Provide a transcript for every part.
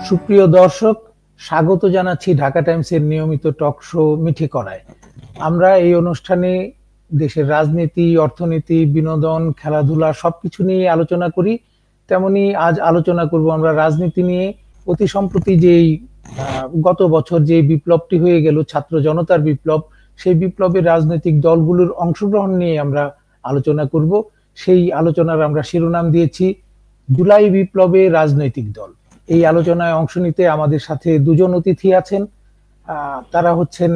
সুপ্রিয় দর্শক, স্বাগত জানাচ্ছি ঢাকা টাইমসের নিয়মিত টক শো মিঠে করায়। আমরা এই অনুষ্ঠানে দেশের রাজনীতি, অর্থনীতি, বিনোদন, খেলাধুলা সবকিছু নিয়ে আলোচনা করি। তেমনি আজ আলোচনা করব আমরা রাজনীতি নিয়ে। অতি সম্প্রতি যেই গত বছর যে বিপ্লবটি হয়ে গেল, ছাত্র জনতার বিপ্লব, সেই বিপ্লবের রাজনৈতিক দলগুলোর অংশগ্রহণ নিয়ে আমরা আলোচনা করব। সেই আলোচনার আমরা শিরোনাম দিয়েছি জুলাই বিপ্লবে রাজনৈতিক দল। এই আলোচনায় অংশ নিতে আমাদের সাথে দুজন অতিথি আছেন। তারা হচ্ছেন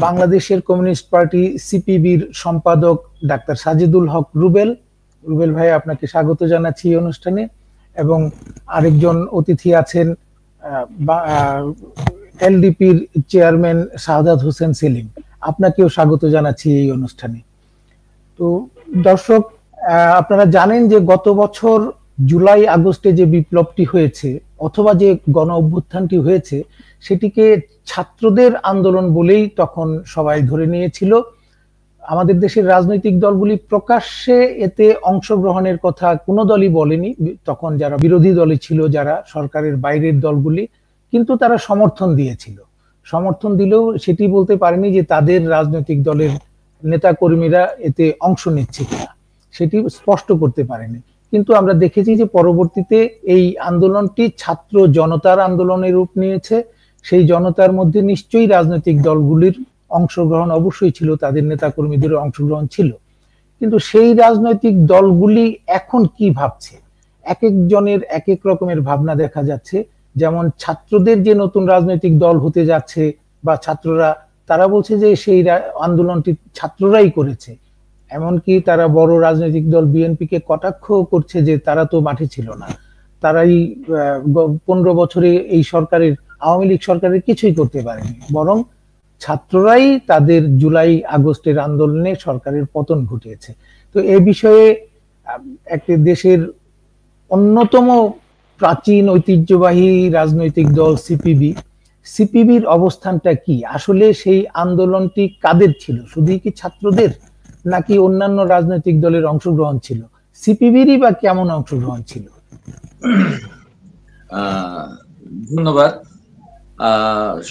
বাংলাদেশের কমিউনিস্ট পার্টি সিপিবির সম্পাদক ডাক্তার সাজিদুল হক রুবেল। রুবেল ভাই, আপনাকে স্বাগত জানাচ্ছি এই অনুষ্ঠানে। এবং আরেকজন অতিথি আছেন এলডিপির চেয়ারম্যান শাহাদাত হোসেন সেলিম। আপনাকেও স্বাগত জানাচ্ছি এই অনুষ্ঠানে। তো দর্শক, আপনারা জানেন যে গত বছর জুলাই আগস্টে যে বিপ্লবটি হয়েছে অথবা যে গণ অভ্যুত্থানটি হয়েছে, সেটিকে ছাত্রদের আন্দোলন বলেই তখন সবাই ধরে নিয়েছিল। আমাদের দেশের রাজনৈতিক দলগুলি প্রকাশ্যে এতে অংশগ্রহণের কথা কোনো দলই বলেনি। তখন যারা বিরোধী দলে ছিল, যারা সরকারের বাইরের দলগুলি, কিন্তু তারা সমর্থন দিয়েছিল। সমর্থন দিলেও সেটি বলতে পারেনি যে তাদের রাজনৈতিক দলের নেতা কর্মীরা এতে অংশ নিচ্ছে কিনা, সেটি স্পষ্ট করতে পারেনি। কিন্তু আমরা দেখেছি যে পরবর্তীতে এই আন্দোলনটি ছাত্র জনতার আন্দোলনের রূপ নিয়েছে। সেই জনতার মধ্যে নিশ্চয়ই রাজনৈতিক দলগুলির অংশগ্রহণ অবশ্যই ছিল, তাদের নেতা কর্মীদেরও অংশগ্রহণ ছিল। কিন্তু সেই রাজনৈতিক দলগুলি এখন কি ভাবছে, এক একজনের এক এক রকমের ভাবনা দেখা যাচ্ছে। যেমন ছাত্রদের যে নতুন রাজনৈতিক দল হতে যাচ্ছে বা ছাত্ররা, তারা বলছে যে সেই আন্দোলনটি ছাত্ররাই করেছে। এমনকি তারা বড় রাজনৈতিক দল বিএনপিকে কটাক্ষ করছে যে তারা তো মাঠে ছিল না, তারাই 15 বছরে এই সরকারের, আওয়ামী লীগ সরকারের কিছুই করতে পারেনি, বরং ছাত্ররাই তাদের জুলাই আগস্টের আন্দোলনে সরকারের পতন ঘটিয়েছে। তো এই বিষয়ে একটি দেশের অন্যতম প্রাচীন ঐতিহ্যবাহী রাজনৈতিক দল সিপিবির অবস্থানটা কি? আসলে সেই আন্দোলনটি কাদের ছিল? শুধুই কি ছাত্রদের, নাকি অন্যান্য রাজনৈতিক দলের অংশগ্রহণ ছিল? সিপিবিরই বা কেমন অংশগ্রহণ ছিল? ধন্যবাদ,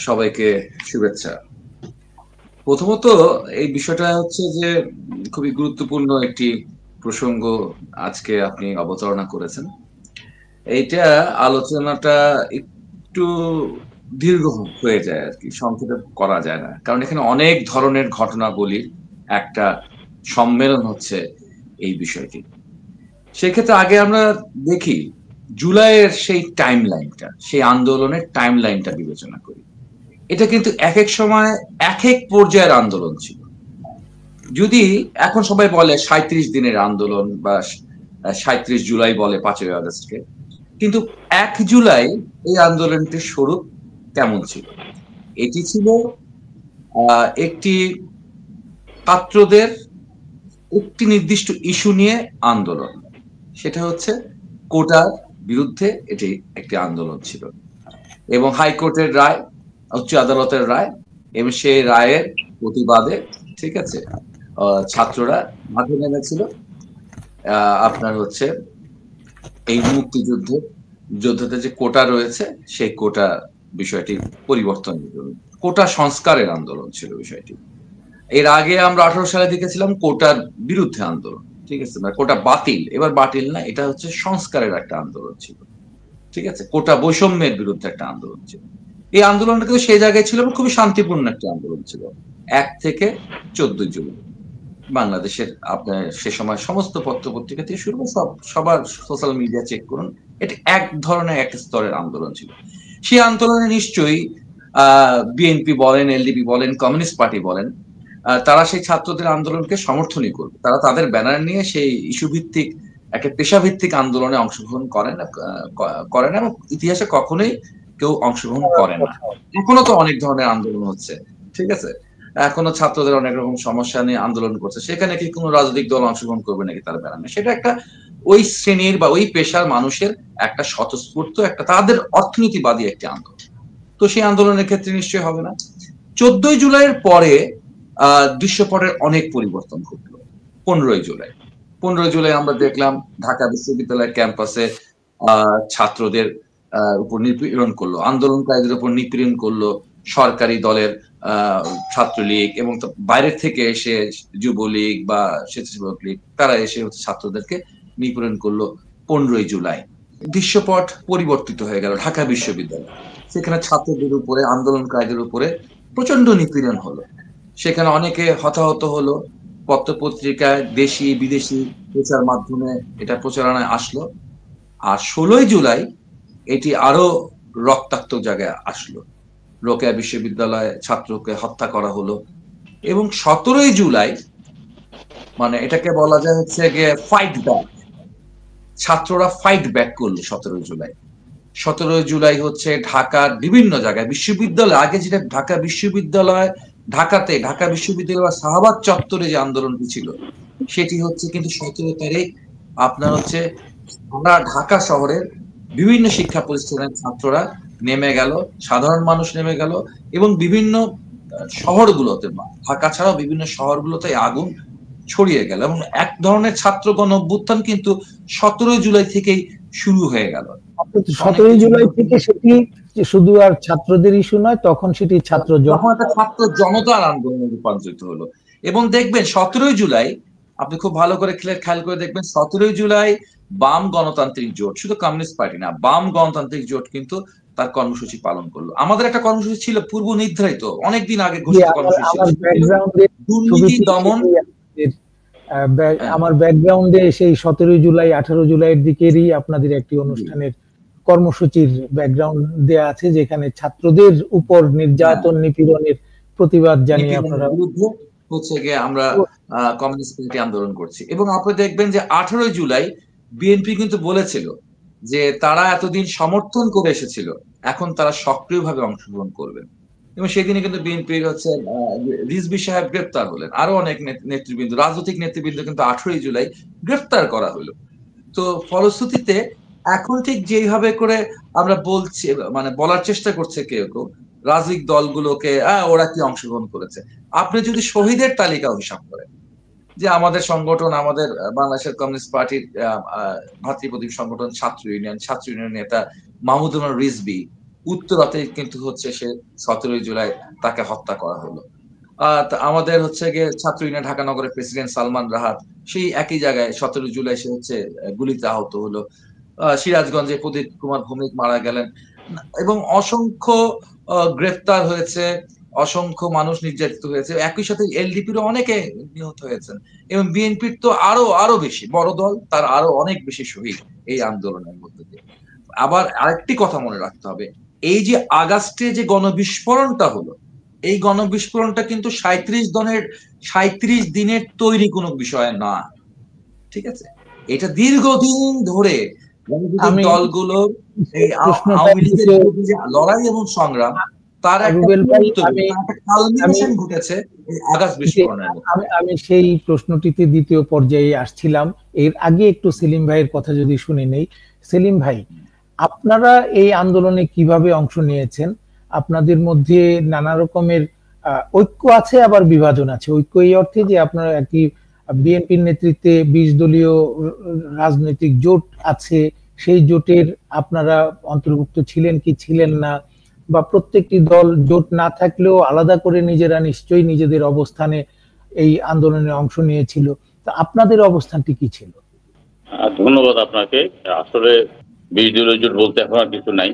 সবাইকে শুভেচ্ছা। প্রথমত এই বিষয়টা হচ্ছে যে খুবই গুরুত্বপূর্ণ একটি প্রসঙ্গ আজকে আপনি অবতারণা করেছেন। এইটা আলোচনাটা একটু দীর্ঘ হয়ে যায় আর কি, সংক্ষেপে করা যায় না, কারণ এখানে অনেক ধরনের ঘটনাবলীর একটা সম্মেলন হচ্ছে এই বিষয়টি। সেক্ষেত্রে আগে আমরা দেখি জুলাইয়ের সেই টাইম লাইনটা, সেই আন্দোলনের টাইম লাইনটা বিবেচনা করি। এটা কিন্তু এক এক সময় এক এক পর্যায়ের আন্দোলন ছিল। যদি এখন সবাই বলে 37 দিনের আন্দোলন বা 37 জুলাই বলে 5ই আগস্টকে, কিন্তু 1 জুলাই এই আন্দোলনটির স্বরূপ কেমন ছিল? এটি ছিল একটি ছাত্রদের একটি নির্দিষ্ট ইস্যু নিয়ে আন্দোলন, সেটা হচ্ছে কোটার বিরুদ্ধে এটি একটি আন্দোলন ছিল। এবং হাইকোর্টের রায়, উচ্চ আদালতের রায়, এবং সেই রায়ের প্রতিবাদে, ঠিক আছে, ছাত্ররা মাঠে নেমেছিল। আপনার হচ্ছে এই মুক্তিযুদ্ধে যোদ্ধাদের যে কোটা রয়েছে, সেই কোটা বিষয়টি পরিবর্তনের জন্য কোটা সংস্কারের আন্দোলন ছিল বিষয়টি। এর আগে আমরা 18 সালে দেখেছিলাম কোটার বিরুদ্ধে আন্দোলন, ঠিক আছে, মানে কোটা বাতিল। এবার বাতিল না, এটা হচ্ছে সংস্কারের একটা আন্দোলন ছিল, ঠিক আছে, কোটা বৈষম্যের বিরুদ্ধে একটা আন্দোলন ছিল। এই আন্দোলনটা কিন্তু সেই জায়গায় ছিল, খুবই শান্তিপূর্ণ একটা আন্দোলন ছিল। 1 থেকে 14 জুলাই বাংলাদেশের আপনার সে সময় সমস্ত পত্রপত্রিকা থেকে শুরু সবার সোশ্যাল মিডিয়া চেক করুন, এটা এক ধরনের এক স্তরের আন্দোলন ছিল। সেই আন্দোলনে নিশ্চয়ই বিএনপি বলেন, এলডিপি বলেন, কমিউনিস্ট পার্টি বলেন, তারা সেই ছাত্রদের আন্দোলনকে সমর্থনই করবে। তারা তাদের ব্যানার নিয়ে সেই ইস্যু ভিত্তিক একটা পেশাভিত্তিক আন্দোলনে অংশগ্রহণ করেন না, এবং ইতিহাসে কখনোই কেউ অংশগ্রহণ করে না। এখনো তো অনেক ধরনের আন্দোলন হচ্ছে, ঠিক আছে, এখনো ছাত্রদের অনেক রকম সমস্যা নিয়ে আন্দোলন করছে। সেখানে কি কোনো রাজনৈতিক দল অংশগ্রহণ করবে নাকি তার ব্যানার নিয়ে? সেটা একটা ওই শ্রেণীর বা ওই পেশার মানুষের একটা স্বতঃস্ফূর্ত একটা তাদের অর্থনীতিবাদী একটি আন্দোলন। তো সেই আন্দোলনের ক্ষেত্রে নিশ্চয়ই হবে না। 14 জুলাইয়ের পরে দৃশ্যপটের অনেক পরিবর্তন ঘটলো। 15 জুলাই আমরা দেখলাম ঢাকা বিশ্ববিদ্যালয়ের ক্যাম্পাসে ছাত্রদের উপর নিপীড়ন করলো, আন্দোলনকারীদের উপর নিপীড়ন করলো সরকারি দলের ছাত্রলীগ, এবং বাইরের থেকে এসে যুবলীগ বা স্বেচ্ছাসেবক লীগ তারা এসে ছাত্রদেরকে নিপীড়ন করলো 15ই জুলাই। দৃশ্যপট পরিবর্তিত হয়ে গেল ঢাকা বিশ্ববিদ্যালয়। সেখানে ছাত্রদের উপরে, আন্দোলনকারীদের উপরে প্রচন্ড নিপীড়ন হলো, সেখানে অনেকে হতাহত হলো, পত্রপত্রিকায় দেশি বিদেশি প্রচার মাধ্যমে এটা প্রচারণায় আসলো। আর 16ই জুলাই এটি আরো রক্তাক্ত জায়গায় আসলো, রোকেয়া বিশ্ববিদ্যালয়ে ছাত্রকে হত্যা করা হলো। এবং 17ই জুলাই মানে এটাকে বলা যায় হচ্ছে গিয়ে ফাইট ব্যাক, ছাত্ররা ফাইট ব্যাক করলো 17ই জুলাই। 17ই জুলাই হচ্ছে ঢাকার বিভিন্ন জায়গায় বিশ্ববিদ্যালয়, আগে যেটা ঢাকা বিশ্ববিদ্যালয়, ঢাকা বিশ্ববিদ্যালয় বা শাহবাগ চত্বরে যে আন্দোলনটি ছিল সেটি হচ্ছে কিন্তু 17 তারিখ আপনার হচ্ছে আমরা ঢাকা শহরের বিভিন্ন শিক্ষা প্রতিষ্ঠানের ছাত্ররা নেমে গেল, সাধারণ মানুষ নেমে গেল, এবং বিভিন্ন শহরগুলোতে, ঢাকা ছাড়াও বিভিন্ন শহরগুলোতে আগুন ছড়িয়ে গেল, এবং এক ধরনের ছাত্র গণ অভ্যুত্থান কিন্তু 17ই জুলাই থেকেই শুরু হয়ে গেল। 17ই জুলাই থেকে সেটি শুধু আর ছাত্রদের ইস্যু নয়, তখন সেটি ছাত্র জনতার আন্দোলনে রূপান্তরিত হলো। এবং দেখবেন 17ই জুলাই আপনি খুব ভালো করে খেয়াল করে দেখবেন, 17ই জুলাই বাম গণতান্ত্রিক জোট, শুধু কমিউনিস্ট পার্টি না, বাম গণতান্ত্রিক জোট কিন্তু তার কর্মসূচি পালন করলো। আমাদের একটা কর্মসূচি ছিল পূর্ব নির্ধারিত, অনেকদিন আগে ঘোষিত কর্মসূচি ছিল, দুর্নীতি দমন। আমার ব্যাকগ্রাউন্ডে সেই 17ই জুলাই 18 জুলাইয়ের দিকেরই আপনাদের একটি অনুষ্ঠানের কর্মসূচির ব্যাকগ্রাউন্ড দেয়া আছে, যেখানে ছাত্রদের উপর নির্যাতন নিপীড়নের প্রতিবাদ জানিয়ে আপনারা হচ্ছে গিয়ে আমরা কমিউনিস্ট পার্টি আন্দোলন করছি। এবং আপনি দেখবেন যে 18ই জুলাই বিএনপি কিন্তু বলেছিল যে তারা এতদিন সমর্থন করে এসেছিল, এখন তারা সক্রিয়ভাবে অংশগ্রহণ করবেন। এবং সেদিনে কিন্তু বিএনপির হচ্ছে রিজভী সাহেব গ্রেপ্তার হলেন, আরো অনেক নেতৃবৃন্দ, রাজনৈতিক নেতৃবৃন্দ কিন্তু 18ই জুলাই গ্রেপ্তার করা হলো। তো ফলশ্রুতিতে এখন ঠিক যেভাবে করে আমরা বলছি, মানে বলার চেষ্টা করছে কেউ কেউ রাজনৈতিক দলগুলোকে ওরা কি অংশগ্রহণ করেছে, আপনি যদি শহীদের তালিকা হিসাব করেন, যে আমাদের সংগঠন, আমাদের বাংলাদেশের কমিউনিস্ট পার্টির ভাতৃপ্রতিম সংগঠন ছাত্র ইউনিয়ন নেতা মাহমুদুর রিজভী উত্তরাতে কিন্তু হচ্ছে সে 17ই জুলাই তাকে হত্যা করা হলো। আমাদের হচ্ছে গিয়ে ছাত্র ইউনিয়ন ঢাকা নগরের প্রেসিডেন্ট সালমান রাহাত সেই একই জায়গায় 17 জুলাই সে হচ্ছে গুলিতে আহত হলো। সিরাজগঞ্জে প্রদীপ কুমার ভৌমিক মারা গেলেন, এবং অসংখ্য গ্রেফতার হয়েছে, অসংখ্য মানুষ নির্যাতিত হয়েছে। একই সাথে এলডিপির অনেকে নিহত হয়েছেন, এবং বিএনপির তো আরো বেশি, বড় দল তার আরো অনেক বেশি শহীদ এই আন্দোলনের মধ্যে দিয়ে। আবার আরেকটি কথা মনে রাখতে হবে, এই যে আগস্টে যে গণবিস্ফোরণটা হলো, এই গণবিস্ফোরণটা কিন্তু 37 দিনের তৈরি কোনো বিষয় না, ঠিক আছে? এটা দীর্ঘদিন ধরে দলগুলোর এই আওয়ামী লীগের যে লড়াই এবং সংগ্রাম, তার একটা ঘটেছে এই আগস্ট বিস্ফোরণের। আমি সেই প্রশ্নটিতে দ্বিতীয় পর্যায়ে আসছিলাম। এর আগে একটু সেলিম ভাইয়ের কথা যদি শুনে নেই। সেলিম ভাই, আপনারা এই আন্দোলনে কিভাবে অংশ নিয়েছেন? আপনাদের মধ্যে নানা রকমের ঐক্য আছে, আবার বিভাজন আছে। ঐক্য এই অর্থে যে আপনারা একটি বিএনপির নেতৃত্বে 20 দলীয় রাজনৈতিক জোট আছে, সেই জোটের আপনারা অন্তর্ভুক্ত ছিলেন কি ছিলেন না, বা প্রত্যেকটি দল জোট না থাকলেও আলাদা করে নিজেরা নিশ্চয়ই নিজেদের অবস্থানে এই আন্দোলনে অংশ নিয়েছিল। তো আপনাদের অবস্থানটি কি ছিল? ধন্যবাদ আপনাকে। আসলে 20 দলীয় জোট বলতে এখন আর কিছু নাই।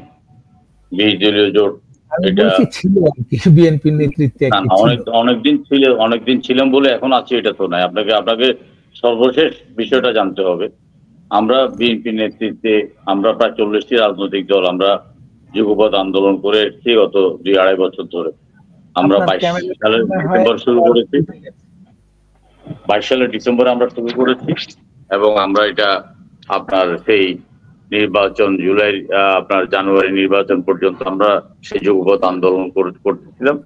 20 দলীয় জোট বিএনপির নেতৃত্বে অনেকদিন ছিলাম বলে এখন আছে এটা তো নাই। আপনাকে সর্বশেষ বিষয়টা জানতে হবে। আমরা বিএনপির নেতৃত্বে আমরা প্রায় 40টি রাজনৈতিক দল আমরা যুগপৎ আন্দোলন করে এসেছি গত 2-2.5 বছর ধরে। আমরা 22 সালের ডিসেম্বর শুরু করেছি, 22 সালের ডিসেম্বরে আমরা শুরু করেছি, এবং আমরা এটা আপনার সেই নির্বাচন জুলাই আপনার জানুয়ারি নির্বাচন পর্যন্ত আমরা সেই যুগপৎ আন্দোলন করতেছিলাম।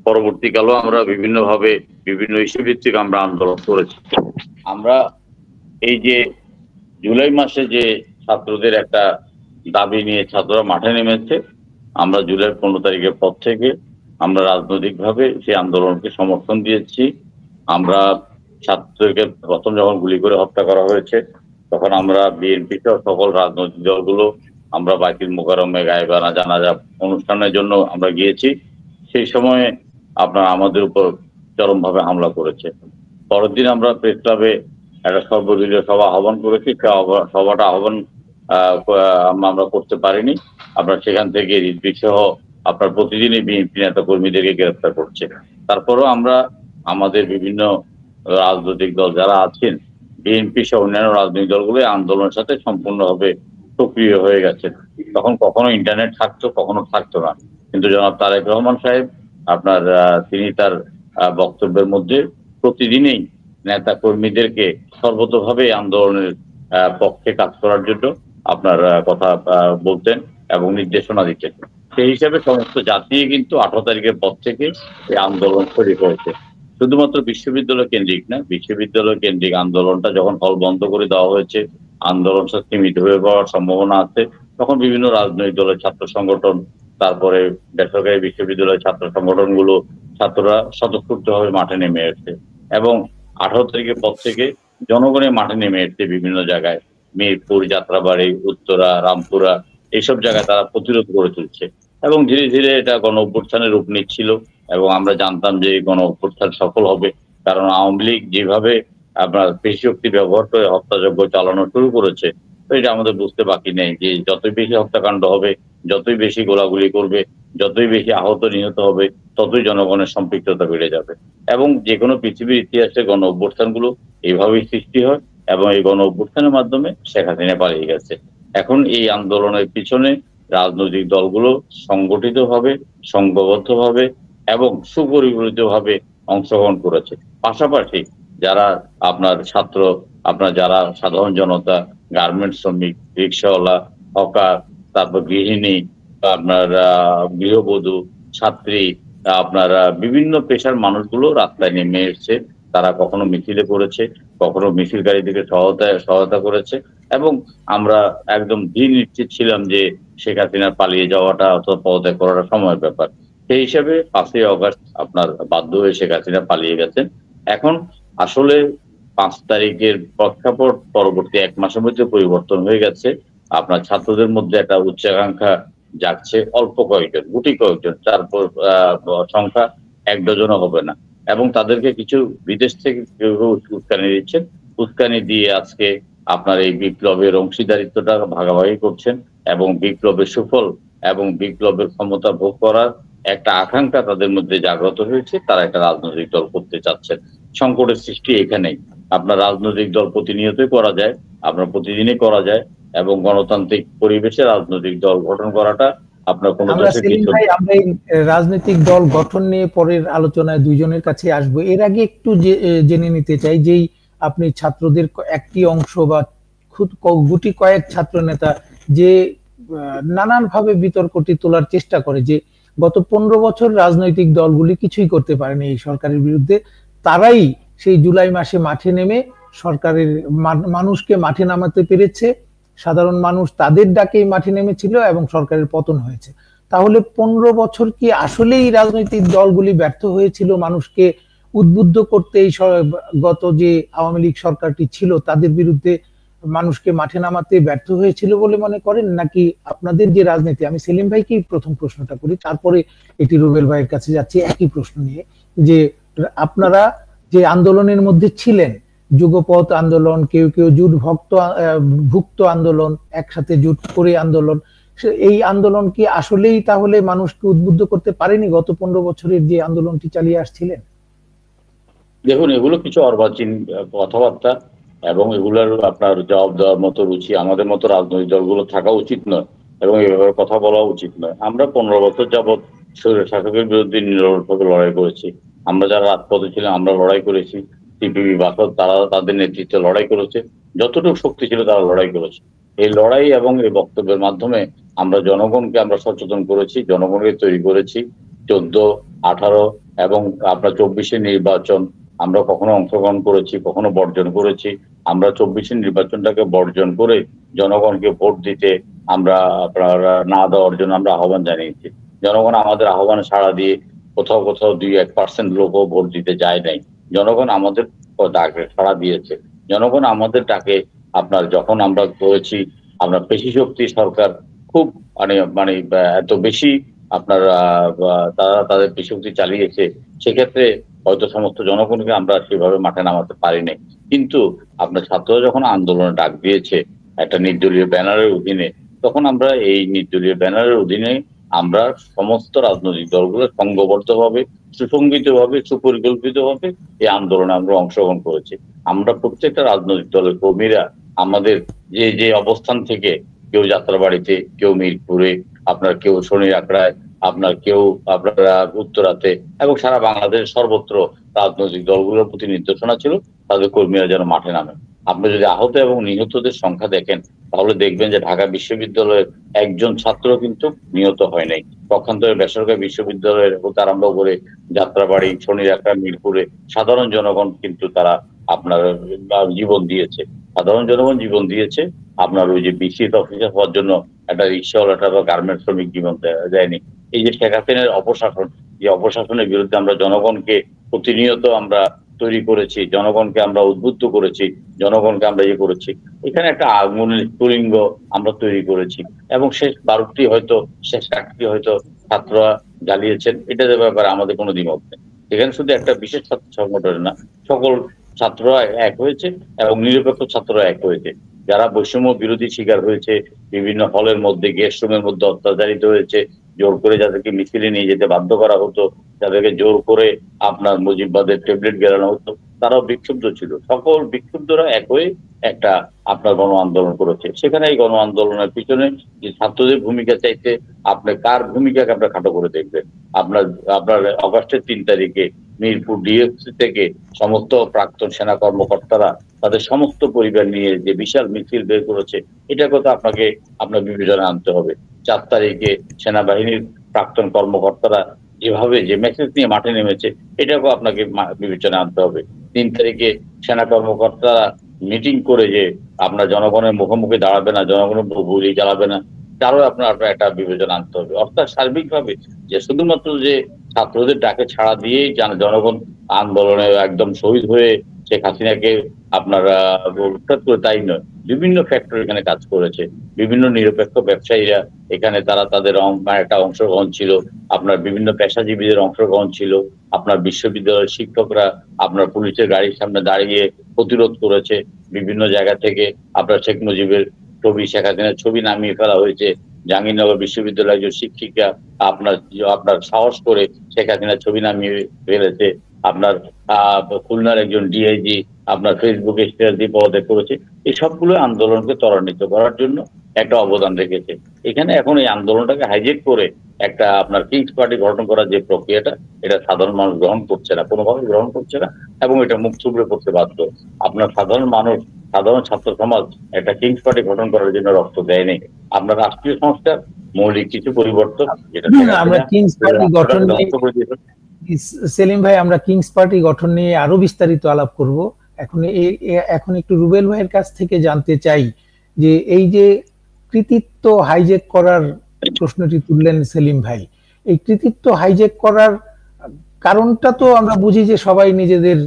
পরবর্তীকালেও আমরা বিভিন্নভাবে বিভিন্ন ইস্যু ভিত্তিক আমরা আন্দোলন করেছি। আমরা এই যে জুলাই মাসে যে ছাত্রদের একটা দাবি নিয়ে ছাত্ররা মাঠে নেমেছে, আমরা জুলাই 15 তারিখের পর থেকে আমরা রাজনৈতিকভাবে সেই আন্দোলনকে সমর্থন দিয়েছি। আমরা ছাত্রকে প্রথম যখন গুলি করে হত্যা করা হয়েছে তখন আমরা বিএনপি সহ সকল রাজনৈতিক দলগুলো আমরা বাইতুল মুকাররমে গায়েবানা জানাজা অনুষ্ঠানের জন্য আমরা গিয়েছি। সেই সময়ে আপনার আমাদের উপর চরমভাবে হামলা করেছে। পরের দিন আমরা প্রেস ক্লাবে একটা সর্বদলীয় সভা আহ্বান করেছি। সভাটা আহ্বান আমরা করতে পারিনি। আপনার সেখান থেকে রিজভী সহ আপনার প্রতিদিনই বিএনপি নেতা কর্মীদেরকে গ্রেফতার করছে। তারপরেও আমরা আমাদের বিভিন্ন রাজনৈতিক দল যারা আছেন, বিএনপি সহ অন্যান্য রাজনৈতিক দলগুলো আন্দোলনের সাথে সম্পূর্ণভাবে সক্রিয় হয়ে গেছে। তখন কখনো ইন্টারনেট থাকতো, কখনো থাকতো না। কিন্তু জনাব তারেক রহমান সাহেব আপনার তিনি তার বক্তব্যের মধ্যে প্রতিদিনই নেতা কর্মীদেরকে সর্বতোভাবে আন্দোলনের পক্ষে কাজ করার জন্য আপনার কথা বলতেন এবং নির্দেশনা দিতেন। সেই হিসাবে সমস্ত জাতি কিন্তু 18 তারিখের পর থেকে এই আন্দোলন শুরু হয়েছে। শুধুমাত্র বিশ্ববিদ্যালয় কেন্দ্রিক না, বিশ্ববিদ্যালয় কেন্দ্রিক আন্দোলনটা যখন হল বন্ধ করে দেওয়া হয়েছে, আন্দোলন সীমিত হয়ে যাওয়ার সম্ভাবনা আছে, তখন বিভিন্ন রাজনৈতিক দলের ছাত্র সংগঠন, তারপরে বেসরকারি বিশ্ববিদ্যালয়ের ছাত্র সংগঠনগুলো, ছাত্ররা স্বতঃস্ফূর্তভাবে মাঠে নেমে এসেছে এবং 18 তারিখের পর থেকে জনগণের মাঠে নেমে এসেছে বিভিন্ন জায়গায়, মিরপুর, যাত্রাবাড়ি, উত্তরা, রামপুরা, এইসব জায়গায় তারা প্রতিরোধ করে তুলছে এবং ধীরে ধীরে এটা গণ অভ্যুত্থানের রূপ নিচ্ছিল এবং আমরা জানতাম যে গণ অভ্যুত্থান সফল হবে, কারণ আওয়ামী লীগ যেভাবে আপনার পেশি শক্তি ব্যবহার করে হত্যাযজ্ঞ চালানো শুরু করেছে, তো এটা আমাদের বুঝতে বাকি নেই যে যতই বেশি হত্যাকাণ্ড হবে, যতই বেশি গোলাগুলি করবে, যতই বেশি আহত নিহত হবে, ততই জনগণের সম্পৃক্ততা বেড়ে যাবে। এবং যে কোনো পৃথিবীর ইতিহাসে গণ অভ্যুত্থানগুলো এইভাবেই সৃষ্টি হয় এবং এই গণ অভ্যুত্থানের মাধ্যমে শেখ হাসিনা পালিয়ে গেছে। এখন এই আন্দোলনের পিছনে রাজনৈতিক দলগুলো সংগঠিতভাবে, সংঘবদ্ধভাবে এবং সুপরিকল্পিতভাবে অংশগ্রহণ করেছে। পাশাপাশি যারা আপনার ছাত্র, আপনার যারা সাধারণ জনতা, গার্মেন্টস শ্রমিক, রিক্সাওয়ালা, হকার, তারপর গৃহিণী, আপনার গৃহবধূ, ছাত্রী, আপনার বিভিন্ন পেশার মানুষগুলো রাস্তায় নেমে এসছে। তারা কখনো মিছিলে করেছে, কখনো মিছিলকারীদেরকে সহায়তা করেছে এবং আমরা একদম দৃঢ় নিশ্চিত ছিলাম যে শেখ হাসিনার পালিয়ে যাওয়াটা অথবা পদত্যাগ করাটা সময়ের ব্যাপার। সেই হিসাবে 5ই অগস্ট আপনার বাধ্য হয়ে শেখ হাসিনা পালিয়ে গেছেন। এখন আসলে 5 তারিখের প্রেক্ষাপট পরবর্তী 1 মাসের মধ্যে পরিবর্তন হয়ে গেছে। আপনার ছাত্রদের মধ্যে একটা উচ্চাকাঙ্ক্ষা জাগছে, অল্প কয়েকজন, গুটি কয়েকজন, তারপর সংখ্যা 1 ডজনও হবে না এবং তাদেরকে কিছু বিদেশ থেকে কেউ উস্কানি দিচ্ছেন। উস্কানি দিয়ে আজকে আপনার এই বিপ্লবের অংশীদারিত্বটা ভাগাভাগি করছেন এবং বিপ্লবের সুফল এবং বিপ্লবের ক্ষমতা ভোগ করার একটা আকাঙ্ক্ষা তাদের মধ্যে জাগ্রত হয়েছে। তারা একটা রাজনৈতিক দল করতে চাচ্ছেন। সংকটের সৃষ্টি এখানেই। আপনার রাজনৈতিক দল প্রতিনিয়তই করা যায়, আপনার প্রতিদিনই করা যায় এবং গণতান্ত্রিক পরিবেশে রাজনৈতিক দল গঠন করাটা আপনার কোনো আমরা এই রাজনৈতিক দল গঠন নিয়ে পরের আলোচনায় দুইজনের কাছে আসবো। এর আগে একটু জেনে নিতে চাই যে আপনি ছাত্রদের একটি অংশ বা গুটি কয়েক ছাত্র নেতা যে নানান ভাবে বিতর্কটি তোলার চেষ্টা করে যে গত 15 বছর রাজনৈতিক দলগুলি কিছুই করতে পারেনি এই সরকারের বিরুদ্ধে, তারাই সেই জুলাই মাসে মাঠে নেমে সরকারের মানুষকে মাঠে নামাতে পেরেছে। সাধারণ মানুষ তাদের ডাকেই মাঠে নেমেছিল এবং সরকারের পতন হয়েছে। তাহলে 15 বছর কি আসলেই রাজনৈতিক দলগুলি ব্যর্থ হয়েছিল মানুষকে উদ্বুদ্ধ করতে? এই গত যে আওয়ামী লীগ সরকারটি ছিল তাদের বিরুদ্ধে মানুষকে মাঠে নামাতে ব্যর্থ হয়েছিল বলে মনে করেন, নাকি আপনাদের যে রাজনীতি, আমি সেলিম ভাইকেই প্রথম প্রশ্নটা করি, তারপরে এটি রুবেল ভাইয়ের কাছে যাচ্ছি একই প্রশ্ন নিয়ে, যে আপনারা যে আন্দোলনের মধ্যে ছিলেন, যুগপথ আন্দোলন, কেউ কেউ জুট ভুক্ত আন্দোলন, একসাথে জুট করে আন্দোলন, এই আন্দোলন কি আসলেই তাহলে মানুষকে উদ্বুদ্ধ করতে পারেনি গত 15 বছরের যে আন্দোলনটি চালিয়ে আসছিলেন? দেখুন, এগুলো কিছু অর্বাচীন কথাবার্তা এবং এগুলোর আপনার জবাব দেওয়ার মতো রুচি আমাদের মতো রাজনৈতিক দলগুলো থাকা উচিত নয় এবং এভাবে কথা বলা উচিত নয়। আমরা 15 বছর যাবৎ স্বৈর শাসকের বিরুদ্ধে নিরলভাবে লড়াই করেছি। আমরা যারা রাজপথে ছিলাম আমরা লড়াই করেছি, সিপিবি বাসদ তারা তাদের নেতৃত্বে লড়াই করেছে, যতটুকু শক্তি ছিল তারা লড়াই করেছে। এই লড়াই এবং এই বক্তব্যের মাধ্যমে আমরা জনগণকে আমরা সচেতন করেছি, জনগণকে তৈরি করেছি। 14, 18 এবং আপনার 24-এর নির্বাচন আমরা কখনো অংশগ্রহণ করেছি, কখনো বর্জন করেছি। আমরা 24-এর নির্বাচনটাকে বর্জন করে জনগণকে ভোট দিতে আমরা আপনার না দেওয়ার জন্য আমরা আহ্বান জানিয়েছি। জনগণ আমাদের আহ্বানে সাড়া দিয়ে কোথাও কোথাও 2-1% লোকও ভোট দিতে যায় নাই। জনগণ আমাদের ডাকে সাড়া দিয়েছে। জনগণ আমাদের ডাকে আপনার যখন আমরা করেছি আমরা পেশি শক্তি সরকার খুব মানে মানে এত বেশি আপনার তারা তাদের বিষয়টি চালিয়েছে, সেক্ষেত্রে হয়তো সমস্ত জনগণকে আমরা সেভাবে মাঠে নামাতে পারিনি। কিন্তু আপনার ছাত্ররা যখন আন্দোলনে ডাক দিয়েছে একটা নির্দলীয় ব্যানারের অধীনে, তখন আমরা এই নির্দলীয় ব্যানারের অধীনে আমরা সমস্ত রাজনৈতিক দলগুলো সংঘবদ্ধভাবে, সুসংগঠিতভাবে, সুপরিকল্পিতভাবে এই আন্দোলনে আমরা অংশগ্রহণ করেছি। আমরা প্রত্যেকটা রাজনৈতিক দলের কর্মীরা আমাদের যে যে অবস্থান থেকে, কেউ যাত্রাবাড়িতে, কেউ মিরপুরে, আপনার কেউ শনির আখড়ায়, আপনার কেউ আপনারা উত্তরাতে, এবং সারা বাংলাদেশ সর্বত্র রাজনৈতিক দলগুলোর প্রতি নির্দেশনা ছিল তাদের কর্মীরা যেন মাঠে নামে। আপনি যদি আহত এবং নিহতদের সংখ্যা দেখেন, তাহলে দেখবেন যে ঢাকা বিশ্ববিদ্যালয়ের একজন ছাত্র কিন্তু নিহত হয় নাই। পক্ষান্তরে বেসরকারি বিশ্ববিদ্যালয়ের হতে আরম্ভ করে যাত্রাবাড়ি, শনির আখড়া, মিরপুরে সাধারণ জনগণ কিন্তু তারা আপনার জীবন দিয়েছে। সাধারণ জনগণ জীবন দিয়েছে, আপনার ওই যে বিসিএস অফিসার হওয়ার জন্য একটা রিক্সাওয়ালাটা বা গার্মেন্ট শ্রমিক জীবন দেয়নি। এই যে শেখ হাসিনার অপশাসন, যে অপশাসনের বিরুদ্ধে আমরা জনগণকে প্রতিনিয়ত আমরা তৈরি করেছি, জনগণকে আমরা উদ্বুদ্ধ করেছি, জনগণকে আমরা ইয়ে করেছি, এখানে একটা আগুনের স্ফুলিঙ্গ আমরা তৈরি করেছি। এবং শেষ 12টি হয়তো, শেষ 8টি হয়তো ছাত্ররা জ্বালিয়েছেন, এটার ব্যাপারে আমাদের কোনো দ্বিমত নেই। এখানে শুধু একটা বিশেষ ছাত্র সংগঠন না, সকল ছাত্ররা এক হয়েছে এবং নিরপেক্ষ ছাত্ররা এক হয়েছে। যারা বৈষম্য বিরোধী শিকার হয়েছে, বিভিন্ন হলের মধ্যে, গেস্ট রুমের মধ্যে অত্যাচারিত হয়েছে, জোর করে যাদেরকে মিছিলে নিয়ে যেতে বাধ্য করা হতো, যাদেরকে জোর করে আপনার মুজিববাদের ট্যাবলেট গেলানো হতো, তারাও বিক্ষুব্ধ ছিল। সকল বিক্ষুব্ধরা এক হয়ে একটা আপনার গণ আন্দোলন করেছে। সেখানে এই গণ আন্দোলনের পিছনে যে ছাত্রদের ভূমিকা চাইতে আপনি কার ভূমিকাকে আপনার খাটো করে দেখবেন? আপনার আপনার অগাস্টের 3 তারিখে মিরপুর ডিএফসি থেকে সমস্ত প্রাক্তন সেনা কর্মকর্তারা তাদের সমস্ত পরিবার নিয়ে যে বিশাল মিছিল বের করেছে, এটাকে তো আপনাকে আপনার বিবেচনায় আনতে হবে। 4 তারিখে সেনাবাহিনীর প্রাক্তন কর্মকর্তারা যেভাবে যে মেসেজ নিয়ে মাঠে নেমেছে, এটাকেও আপনাকে বিবেচনায় আনতে হবে। 3 তারিখে সেনা কর্মকর্তারা মিটিং করে যে আপনার জনগণের মুখোমুখি দাঁড়াবে না, জনগণের গুলি চালাবে না, তারও আপনার একটা বিবেচনা আনতে হবে। অর্থাৎ সার্বিকভাবে যে শুধুমাত্র যে ছাত্রদের ডাকে ছাড়া দিয়েই জনগণ আন্দোলনে একদম শহীদ হয়ে শেখ হাসিনাকে আপনারা উৎখাত করে তাই নয়, বিভিন্ন ফ্যাক্টর এখানে কাজ করেছে। বিভিন্ন নিরপেক্ষ ব্যবসায়ীরা এখানে তারা তাদের একটা অংশগ্রহণ ছিল, আপনার বিভিন্ন পেশাজীবীদের অংশগ্রহণ ছিল, আপনার বিশ্ববিদ্যালয়ের শিক্ষকরা আপনার পুলিশের গাড়ির সামনে দাঁড়িয়ে প্রতিরোধ করেছে। বিভিন্ন জায়গা থেকে আপনার শেখ মুজিবের ছবি, শেখ হাসিনার ছবি নামিয়ে ফেলা হয়েছে। জাহাঙ্গীরনগর বিশ্ববিদ্যালয়ের একজন শিক্ষিকা আপনার সাহস করে শেখ হাসিনার ছবি নামিয়ে ফেলেছে। আপনার খুলনার একজন ডিআইজি আপনার ফেসবুকে স্ট্যাটাস দিয়ে পদত্যাগ করেছে। এই সবগুলো আন্দোলনকে ত্বরান্বিত করার জন্য একটা অবদান রেখেছে। এখানে এখন এই আন্দোলনটাকে হাইজেক করে একটা আপনার কিংস পার্টি গঠন করার যে প্রক্রিয়াটা, এটা সাধারণ মানুষ গ্রহণ করছে না, কোনোভাবে গ্রহণ করছে না, এবং এটা মুখ থুবড়ে পড়তে বাধ্য। আপনার সাধারণ মানুষ, সাধারণ ছাত্র সমাজ একটা কিংস পার্টি গঠন করার জন্য রক্ত দেয়নি। আপনার রাষ্ট্রীয় সংস্কার মৌলিক কিছু পরিবর্তন, যেটা আমরা কিংস পার্টি গঠন নিয়ে, সেলিম ভাই, আমরা কিংস পার্টি গঠন নিয়ে আরো বিস্তারিত আলাপ করব। এখন একটু রুবেল ভাইয়ের কাছ থেকে জানতে চাই যে এই যে কৃতিত্ব হাইজেক করার প্রশ্নটি তুললেন সেলিম ভাই, এই কৃতিত্ব হাইজেক করার কারণটা তো আমরা বুঝি যে সবাই নিজেদের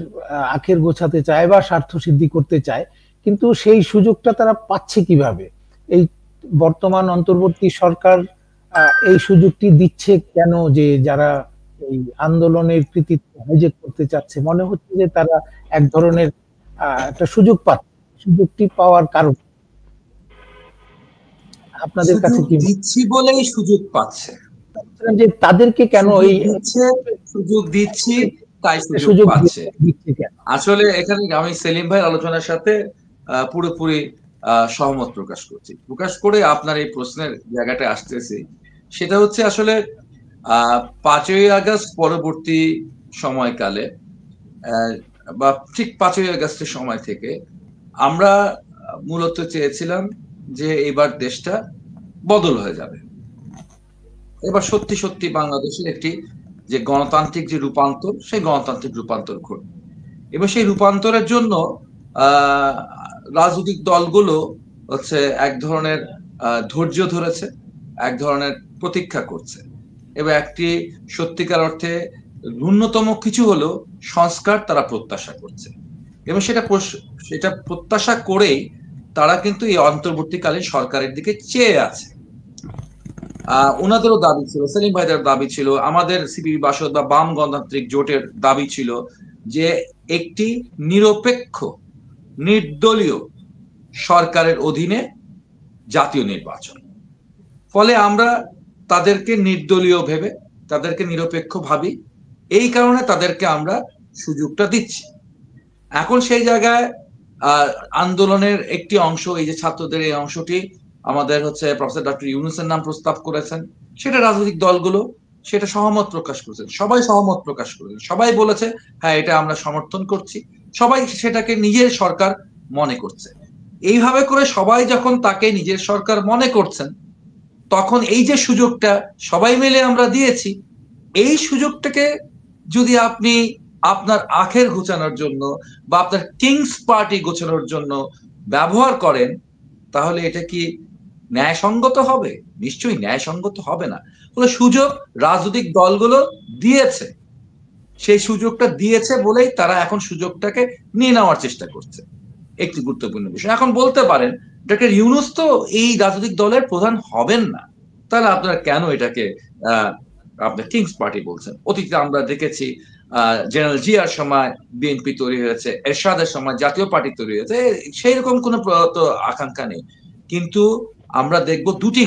আখের গোছাতে চায় বা স্বার্থ সিদ্ধি করতে চায়, কিন্তু সেই সুযোগটা তারা পাচ্ছে কিভাবে? এই বর্তমান অন্তর্বর্তী সরকার এই সুযোগটি দিচ্ছে কেন? যে যারা এই আন্দোলনের কৃতিত্ব হাইজেক করতে চাচ্ছে, মনে হচ্ছে যে তারা এক ধরনের একটা সুযোগ পাচ্ছে। সুযোগটি পাওয়ার কারণ আপনাদের কাছে কি দিচ্ছি বলেই সুযোগ পাচ্ছে, যে তাদেরকে কেন এই সুযোগ দিচ্ছি তাই সুযোগ পাচ্ছে? আসলে এখানে আমি সেলিম ভাই আলোচনার সাথে পুরোপুরি সহমত প্রকাশ করে আপনার এই প্রশ্নের জায়গাটা আসতেছি। সেটা হচ্ছে আসলে 5ই আগস্ট পরবর্তী সময়কালে বা ঠিক 5ই আগস্টের সময় থেকে আমরা মূলত চেয়েছিলাম যে এবার দেশটা বদল হয়ে যাবে। এবার সত্যি সত্যি বাংলাদেশের একটি যে গণতান্ত্রিক যে রূপান্তর, সেই গণতান্ত্রিক রূপান্তর ঘটবে। এবং সেই রূপান্তরের জন্য রাজনৈতিক দলগুলো হচ্ছে এক ধরনের ধৈর্য ধরেছে, এক ধরনের প্রতীক্ষা করছে, এবং একটি সত্যিকার অর্থে ন্যূনতম কিছু হলেও সংস্কার তারা প্রত্যাশা করছে। এবং সেটা প্রত্যাশা করেই তারা কিন্তু এই অন্তর্বর্তীকালীন সরকারের দিকে চেয়ে আছে। ওনাদেরও দাবি ছিল, সেলিম ভাইদের দাবি ছিল, আমাদের সিপিবি বাসদ বা বাম গণতান্ত্রিক জোটের দাবি ছিল যে একটি নিরপেক্ষ নির্দলীয় সরকারের অধীনে জাতীয় নির্বাচন। ফলে আমরা তাদেরকে নির্দলীয় ভেবে, তাদেরকে নিরপেক্ষ ভাবি, এই কারণে তাদেরকে আমরা সুযোগটা দিচ্ছি। এখন সেই জায়গায় আন্দোলনের একটি অংশ, এই যে ছাত্রদের এই অংশটি আমাদের হচ্ছে প্রফেসর ডক্টর ইউনূসের নাম প্রস্তাব করেছেন, সেটা রাজনৈতিক দলগুলো সেটা সহমত প্রকাশ করেছেন, সবাই সহমত প্রকাশ করেছেন, সবাই বলেছে হ্যাঁ এটা আমরা সমর্থন করছি, সবাই সেটাকে নিজের সরকার মনে করছে। এইভাবে করে সবাই যখন তাকে নিজের সরকার মনে করছেন, তখন এই যে সুযোগটা সবাই মিলে আমরা দিয়েছি, এই সুযোগটাকে যদি আপনি আপনার আখের ঘোচানোর জন্য বা আপনার কিংস পার্টি গোছানোর জন্য ব্যবহার করেন, তাহলে এটা কি ন্যায়সঙ্গত হবে? নিশ্চয়ই ন্যায়সঙ্গত হবে না। ফলে সুযোগ রাজনৈতিক দলগুলো দিয়েছে, সেই সুযোগটা দিয়েছে বলেই তারা এখন সুযোগটাকে নিয়ে নেওয়ার চেষ্টা করছে। একটি গুরুত্বপূর্ণ বিষয়, এখন বলতে পারেন ডক্টর ইউনূস তো এই রাজনৈতিক দলের প্রধান হবেন না, তাহলে আপনারা কেন এটাকে আপনার কিংস পার্টি বলছেন? অতীতে আমরা দেখেছি জেনারেল জিয়ার সময় বিএনপি তৈরি হয়েছে, এরশাদের সময় জাতীয় পার্টি তৈরি হয়েছে, সেই রকম কোনো আকাঙ্ক্ষা নেই। কিন্তু আমরা দেখব দুটি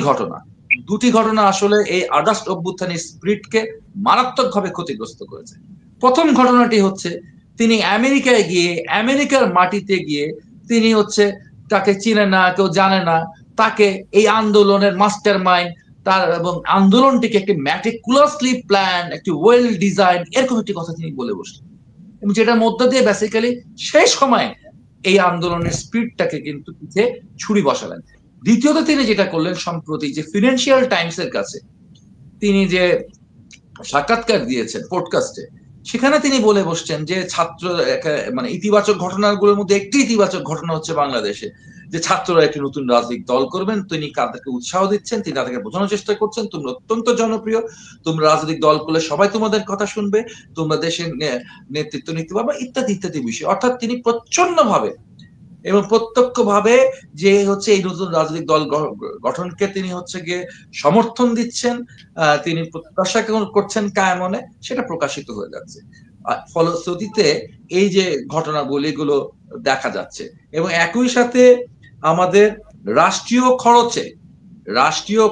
ঘটনা আসলে এই আগস্ট অভ্যুত্থানের স্পিরিটকে মারাত্মকভাবে ক্ষতিগ্রস্ত করেছে। প্রথম ঘটনাটি হচ্ছে তিনি আমেরিকায় গিয়ে, আমেরিকার মাটিতে গিয়ে তিনি হচ্ছে, তাকে চিনে না, কেউ জানে না, তাকে এই আন্দোলনের মাস্টার মাইন্ড তার এবং আন্দোলনটিকে একটি ম্যাটিকুলাসলি প্ল্যান, একটি ওয়েল ডিজাইন, এরকম একটি কথা তিনি বলে বসলেন, এবং যেটার মধ্য দিয়ে বেসিক্যালি সেই সময় এই আন্দোলনের স্পিরিটটাকে কিন্তু পিঠে ছুরি বসালেন। দ্বিতীয়ত তিনি যেটা করলেন, সম্প্রতি যে ফিনান্সিয়াল টাইমস এর কাছে তিনি যে সাক্ষাৎকার দিয়েছেন পডকাস্টে, সেখানে তিনি বলে বসছেন যে ছাত্র মানে ইতিবাচক ঘটনাগুলোর মধ্যে একটি ইতিবাচক ঘটনা হচ্ছে বাংলাদেশে যে ছাত্ররা একটি নতুন রাজনৈতিক দল করবেন, তিনি তাদেরকে উৎসাহ দিচ্ছেন, তিনি তাদেরকে বোঝানোর চেষ্টা করছেন তোমরা অত্যন্ত জনপ্রিয়, তোমরা রাজনৈতিক দল করলে সবাই তোমাদের কথা শুনবে, তোমরা দেশের নেতৃত্ব নিতে পারবে, ইত্যাদি ইত্যাদি বিষয়। অর্থাৎ তিনি প্রচ্ছন্ন ভাবে এবং প্রত্যক্ষ ভাবে যে হচ্ছে এই নতুন রাজনৈতিক দল গঠনকে তিনি হচ্ছে গিয়ে সমর্থন দিচ্ছেন, তিনি প্রত্যাশা করছেন কায়মনে, সেটা প্রকাশিত হয়ে যাচ্ছে। ফলশ্রুতিতে এই যে ঘটনাগুলিগুলো দেখা যাচ্ছে, এবং একই সাথে আমাদের রাষ্ট্রীয়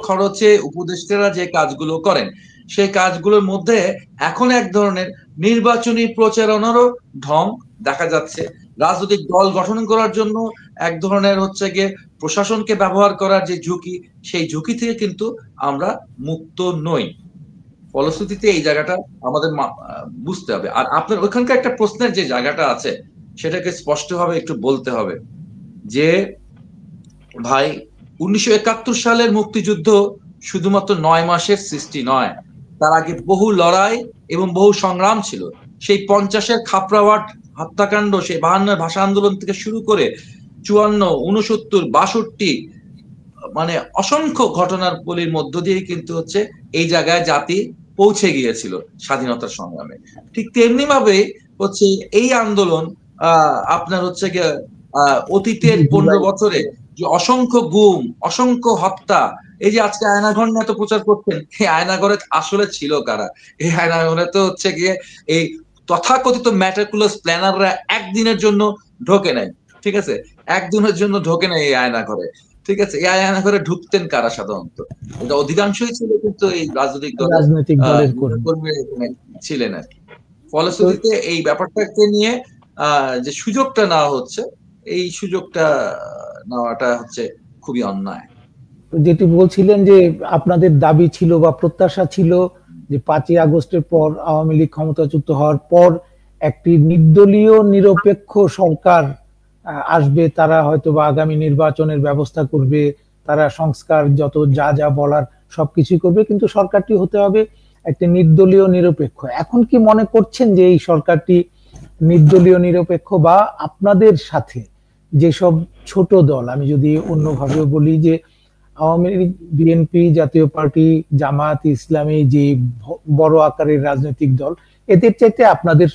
খরচে উপদেষ্টারা যে কাজগুলো করেন, সেই কাজগুলোর মধ্যে এখন এক ধরনের নির্বাচনী প্রচারণারও ঢং দেখা যাচ্ছে। রাজনৈতিক দল গঠন করার জন্য এক ধরনের হচ্ছে গিয়ে প্রশাসনকে ব্যবহার করার যে ঝুঁকি, সেই ঝুঁকি থেকে কিন্তু আমরা মুক্ত নই। ফলশ্রুতিতে এই জায়গাটা আমাদের বুঝতে হবে। আর আপনার ওইখানকার একটা প্রশ্নের যে জায়গাটা আছে, সেটাকে স্পষ্টভাবে একটু বলতে হবে যে ভাই, 1971 সালের মুক্তিযুদ্ধ শুধুমাত্র 9 মাসের সৃষ্টি নয়, তার আগে বহু লড়াই এবং বহু সংগ্রাম ছিল। সেই 50-এর খাপড়াওয়াট হত্যাকাণ্ড, সেই 52-এর ভাষা আন্দোলন থেকে শুরু করে 54, 69, 62, মানে অসংখ্য ঘটনার পলির মধ্য দিয়ে কিন্তু হচ্ছে এই জায়গায় জাতি পৌঁছে গিয়েছিল স্বাধীনতার সংগ্রামে। ঠিক তেমনি ভাবে হচ্ছে এই আন্দোলন আপনার হচ্ছে গিয়ে অতীতের 15 বছরে যে অসংখ্য গুম, অসংখ্য হত্যা, এই যে আজকে আয়নাঘর নিয়ে এত প্রচার করছেন, এই আয়নাঘরে আসলে ছিল কারা? এই আয়নাঘরে তো হচ্ছে গিয়ে এই তথাকথিত ম্যাটিকুলাস প্ল্যানাররা একদিনের জন্য ঢোকে নাই, ঠিক আছে? একদিনের জন্য ঢোকে নাই এই আয়নাঘরে, ঠিক আছে? এই আয়নাঘরে ঢুকতেন কারা সাধারণত? এটা অধিকাংশই ছিল কিন্তু এই রাজনৈতিক দলের কর্মী ছিলেন আর কি। ফলশ্রুতিতে এই ব্যাপারটাকে নিয়ে যে সুযোগটা নেওয়া হচ্ছে, এই সুযোগটা নেওয়াটা হচ্ছে খুবই অন্যায়। যেটি বলছিলেন যে আপনাদের দাবি ছিল বা প্রত্যাশা ছিল যে 5ই আগস্টের পর আওয়ামী লীগ ক্ষমতাচ্যুত হওয়ার পর একটি নির্দলীয় নিরপেক্ষ সরকার আসবে, তারা হয়তো বা আগামী নির্বাচনের ব্যবস্থা করবে, তারা সংস্কার যত যা যা বলার সবকিছুই করবে, কিন্তু সরকারটি হতে হবে একটি নির্দলীয় নিরপেক্ষ। এখন কি মনে করছেন যে এই সরকারটি নির্দলীয় নিরপেক্ষ, বা আপনাদের সাথে যেসব ছোট দল, আমি যদি অন্যভাবে বলি যে আওয়ামী লীগ, বিএনপি, জাতীয় পার্টি, জামায়াত ইসলামী, যে বড় আকারের রাজনৈতিক দল, এদের চাইতে আপনাদের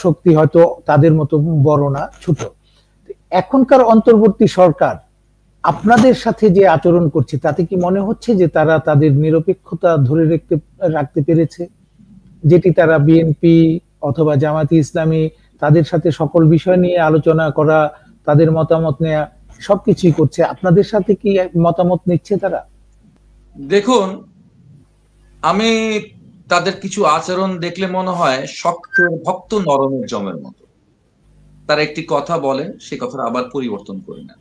শক্তি হয়তো তাদের মতো বড় না, ছোট। এখনকার অন্তর্বর্তী সরকার আপনাদের সাথে যে আচরণ করছে তাতে কি মনে হচ্ছে যে তারা তাদের নিরপেক্ষতা ধরে রাখতে পেরেছে, যেটি তারা বিএনপি অথবা জামায়াতে ইসলামী তাদের সাথে সকল বিষয় নিয়ে আলোচনা করা, তাদের মতামত নেওয়া, সবকিছুই করছে, আপনাদের সাথে কি মতামত নিচ্ছে তারা? দেখুন, আমি তাদের কিছু আচরণ দেখলে মনে হয় শক্তের ভক্ত নরমের জমের মতো। তারা একটি কথা বলে, সে কথাটা আবার পরিবর্তন করে নেন।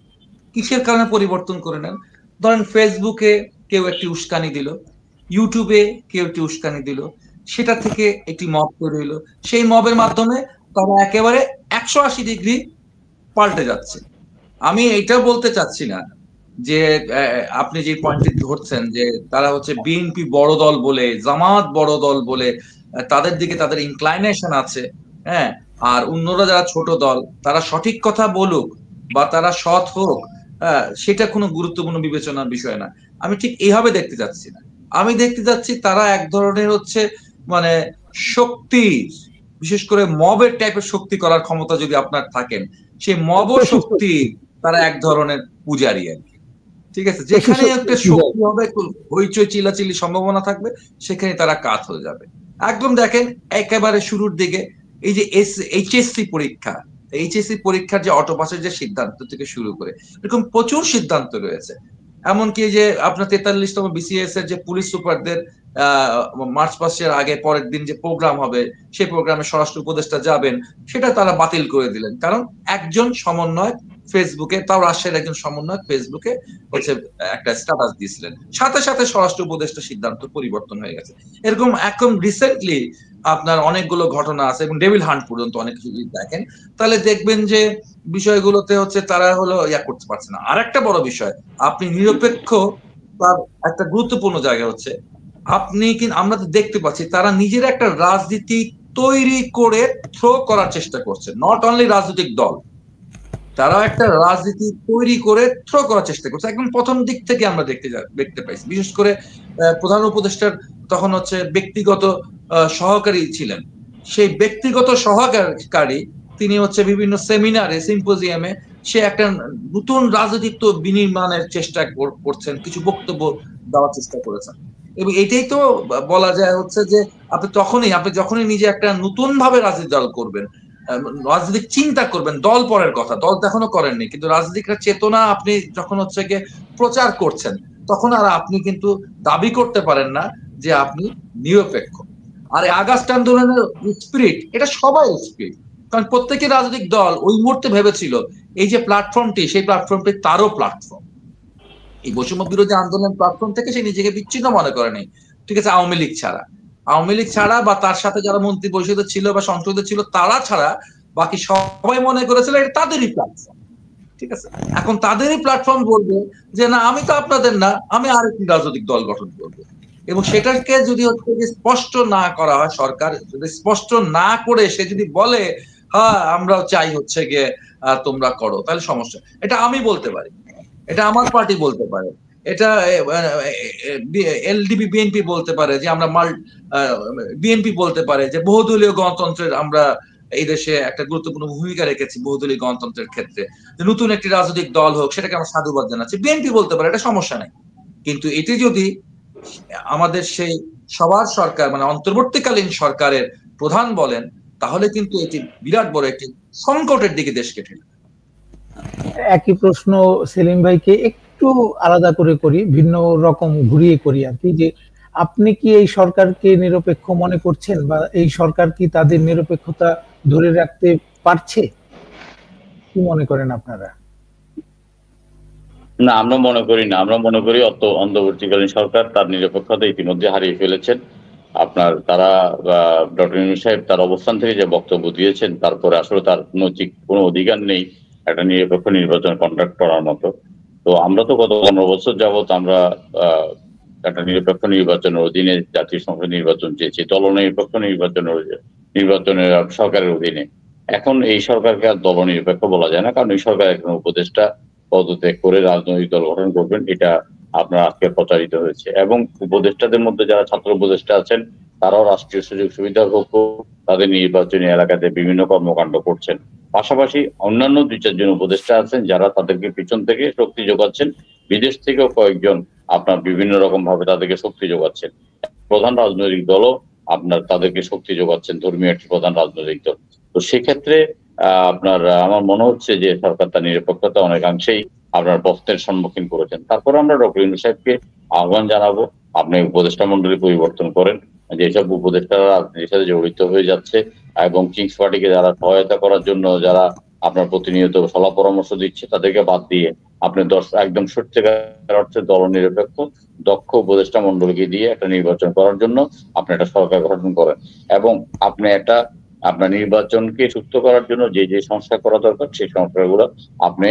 কিসের কারণে পরিবর্তন করে নেন? ধরেন ফেসবুকে কেউ একটি উস্কানি দিল, ইউটিউবে কেউ একটি উস্কানি দিল, সেটা থেকে একটি মব তৈরি হইলো, সেই মবের মাধ্যমে তারা একেবারে 180 ডিগ্রি পাল্টে যাচ্ছে। আমি এটা বলতে চাচ্ছি না যে আপনি যে পয়েন্টটি ধরছেন যে তারা হচ্ছে বিএনপি বড় দল বলে, জামাত বড় দল বলে তাদের দিকে তাদের ইনক্লাইনেশন আছে, হ্যাঁ, আর অন্যরা যারা ছোট দল তারা সঠিক কথা বলুক বা তারা সৎ হোক, সেটা কোনো গুরুত্বপূর্ণ বিবেচনার বিষয় না। আমি ঠিক এইভাবে দেখতে যাচ্ছি না। আমি দেখতে যাচ্ছি তারা এক ধরনের হচ্ছে মানে শক্তি, বিশেষ করে মবের টাইপের শক্তি করার ক্ষমতা যদি আপনার থাকেন, সেই মব শক্তি তারা এক ধরনের পূজারি আর কি। ঠিক আছে, যেখানে একটা শক্তি হবে, একটু হইচই চিল্লাচিল্লি সম্ভাবনা থাকবে, সেখানে তারা কাত হয়ে যাবে। একদম দেখেন একেবারে শুরুর দিকে এই যে এইচএসসি পরীক্ষার যে অটোপাসের যে সিদ্ধান্ত থেকে শুরু করে এরকম প্রচুর সিদ্ধান্ত রয়েছে। এমনকি যে আপনার 43তম বিসিএস এর যে পুলিশ সুপারদের মার্চ মাসের আগে পরের দিন যে প্রোগ্রাম হবে, সেই প্রোগ্রামে স্বরাষ্ট্র উপদেষ্টা যাবেন, সেটা তারা বাতিল করে দিলেন। কারণ একজন সমন্বয়ক ফেসবুকে, তাও রাজশাহীর একজন সমন্বয়ক ফেসবুকে হচ্ছে একটা স্ট্যাটাস দিয়েছিলেন, সাথে সাথে স্বরাষ্ট্র উপদেষ্টা সিদ্ধান্ত পরিবর্তন হয়ে গেছে। এরকম একদম রিসেন্টলি আপনার অনেকগুলো ঘটনা আছে, এবং ডেভিল হান্ট পর্যন্ত অনেক কিছু যদি দেখেন তাহলে দেখবেন যে বিষয়গুলোতে হচ্ছে তারা হলো ইয়া করতে পারছে না। আর একটা বড় বিষয়, আপনি নিরপেক্ষ, তার একটা গুরুত্বপূর্ণ জায়গা হচ্ছে আপনি আমরা দেখতে পাচ্ছি তারা নিজেরা একটা রাজনীতি তৈরি করে থ্রো করার চেষ্টা করছে। নট অনলি রাজনৈতিক দল, তারা একটা রাজনীতি তৈরি করে থ্রো করার চেষ্টা করছে। একদম প্রথম দিক থেকে আমরা দেখতে পাইছি, বিশেষ করে প্রধান উপদেষ্টার তখন হচ্ছে ব্যক্তিগত সহকারী ছিলেন। সেই ব্যক্তিগত সহকারী তিনি হচ্ছে বিভিন্ন সেমিনারে, সিম্পোজিয়ামে সে একটা নতুন রাজনৈতিক বিনির্মাণের চেষ্টা করছেন, কিছু বক্তব্য দেওয়ার চেষ্টা করেছেন। এবং এটাই তো বলা যায় হচ্ছে যে আপনি যখনই নিজে একটা নতুন ভাবে রাজনীতি দল করবেন, রাজনৈতিক চিন্তা করবেন, দল পরের কথা, দল তো এখনো করেননি, কিন্তু রাজনৈতিক চেতনা আপনি যখন হচ্ছে গিয়ে প্রচার করছেন, তখন আর আপনি কিন্তু দাবি করতে পারেন না যে আপনি নিরপেক্ষ। আর আগস্ট আন্দোলনের স্পিরিট, এটা সবাই স্পিরিট, কারণ প্রত্যেকের রাজনৈতিক দল ওই মুহূর্তে ভেবেছিল এই যে প্ল্যাটফর্মটি, সেই প্ল্যাটফর্মটি তারও প্ল্যাটফর্ম। এই বৈষম্য বিরোধী আন্দোলন প্ল্যাটফর্ম থেকে সে নিজেকে বিচ্ছিন্ন মনে করেনি, ঠিক আছে, আওয়ামী লীগ ছাড়া বা তার সাথে যারা মন্ত্রী পরিষদে ছিল বা সংসদে ছিল তারা ছাড়া বাকি সবাই মনে করেছিল এটা তাদেরই প্ল্যাটফর্ম। ঠিক আছে, এখন তাদেরই প্ল্যাটফর্ম বলবে যে না, আমি তো আপনাদের না, আমি আরেকটি রাজনৈতিক দল গঠন করবো। এবং সেটাকে যদি হচ্ছে স্পষ্ট না করা হয়, সরকার যদি স্পষ্ট না করে সে যদি বলে হ্যাঁ আমরাও চাই হচ্ছে গিয়ে তোমরা করো, তাহলে সমস্যা। এটা আমি বলতে পারি, এটা আমার পার্টি বলতে পারে, এটা এলডিপি বিএনপি বলতে পারে যে আমরা বিএনপি বলতে পারে যে বহুদলীয় গণতন্ত্রের আমরা এই দেশে একটা গুরুত্বপূর্ণ ভূমিকা রেখেছি বহুদলীয় গণতন্ত্রের ক্ষেত্রে, যে নতুন একটি রাজনৈতিক দল হোক, সেটাকে আমরা সাধুবাদ জানাচ্ছি, বিএনপি বলতে পারে, এটা সমস্যা নাই। কিন্তু এটি যদি আমাদের সেই সবার সরকার মানে অন্তর্বর্তীকালীন সরকারের প্রধান বলেন, তাহলে কিন্তু এটি বিরাট বড় একটি সংকটের দিকে দেশকে ঠেলে। একই প্রশ্ন সেলিম ভাইকে একটু আলাদা করে করি, ভিন্ন রকম ঘুরিয়ে করি আর কি, যে আপনি কি এই সরকারকে নিরপেক্ষ মনে করছেন, বা এই সরকার কি তাদের নিরপেক্ষতা ধরে রাখতে পারছে? কি মনে করেন আপনারা? না, আমরা মনে করি না। আমরা মনে করি অন্তর্বর্তীকালীন সরকার তার নিরপেক্ষতা ইতিমধ্যে হারিয়ে ফেলেছেন। তারা ডক্টর ইউনূস সাহেব তার অবস্থান থেকে যে বক্তব্য দিয়েছেন, তারপরে আসলে তার নৈতিক কোনো অধিকার নেই একটা নিরপেক্ষ নির্বাচন কন্ডাক্ট করার মতো। তো আমরা তো গত 15 বছর যাবৎ আমরা একটা নিরপেক্ষ নির্বাচনের অধীনে জাতীয় সংসদ নির্বাচন চেয়েছি, দলনিরপেক্ষ নির্বাচনের সরকারের অধীনে। এখন এই সরকারকে আর দলনিরপেক্ষ বলা যায় না, কারণ এই সরকার এখন উপদেষ্টা পদত্যাগ করে রাজনৈতিক দল গঠন করবেন, এটা আপনার আজকে প্রচারিত হয়েছে। এবং উপদেষ্টাদের মধ্যে যারা ছাত্র উপদেষ্টা আছেন, তারাও রাষ্ট্রীয় সুযোগ সুবিধা ভোগ তাদের নির্বাচনী এলাকাতে বিভিন্ন কর্মকাণ্ড করছেন। পাশাপাশি অন্যান্য 2-4 জন উপদেষ্টা আছেন যারা তাদেরকে পিছন থেকে শক্তি যোগাচ্ছেন, বিদেশ থেকেও কয়েকজন আপনার বিভিন্ন রকম ভাবে তাদেরকে শক্তি যোগাচ্ছেন। প্রধান রাজনৈতিক দলও আপনার তাদেরকে শক্তি যোগাচ্ছেন, ধর্মীয় একটি প্রধান রাজনৈতিক দল। তো সেক্ষেত্রে আপনার আমার মনে হচ্ছে যে সরকার তার নিরপেক্ষতা অনেকাংশেই আপনার প্রশ্নের সম্মুখীন করেছেন। তারপর আমরা ডক্টর ইউনূস সাহেবকে আহ্বান জানাবো, আপনি উপদেষ্টা মন্ডলী পরিবর্তন করেন, যেসব উপদেষ্টারা রাজনীতির সাথে জড়িত হয়ে যাচ্ছে এবং কিংস পার্টিকে যারা সহায়তা করার জন্য যারা আপনার প্রতিনিয়ত সলা পরামর্শ দিচ্ছে তাদেরকে বাদ দিয়ে আপনি একদম সত্যিকার অর্থে দলনিরপেক্ষ দক্ষ উপদেষ্টা মন্ডলীকে দিয়ে একটা নির্বাচন করার জন্য আপনি একটা সরকার গঠন করেন এবং আপনি একটা আপনার নির্বাচনকে সুস্থ করার জন্য যে যে সংস্কার করা দরকার সেই সংস্কারগুলো আপনি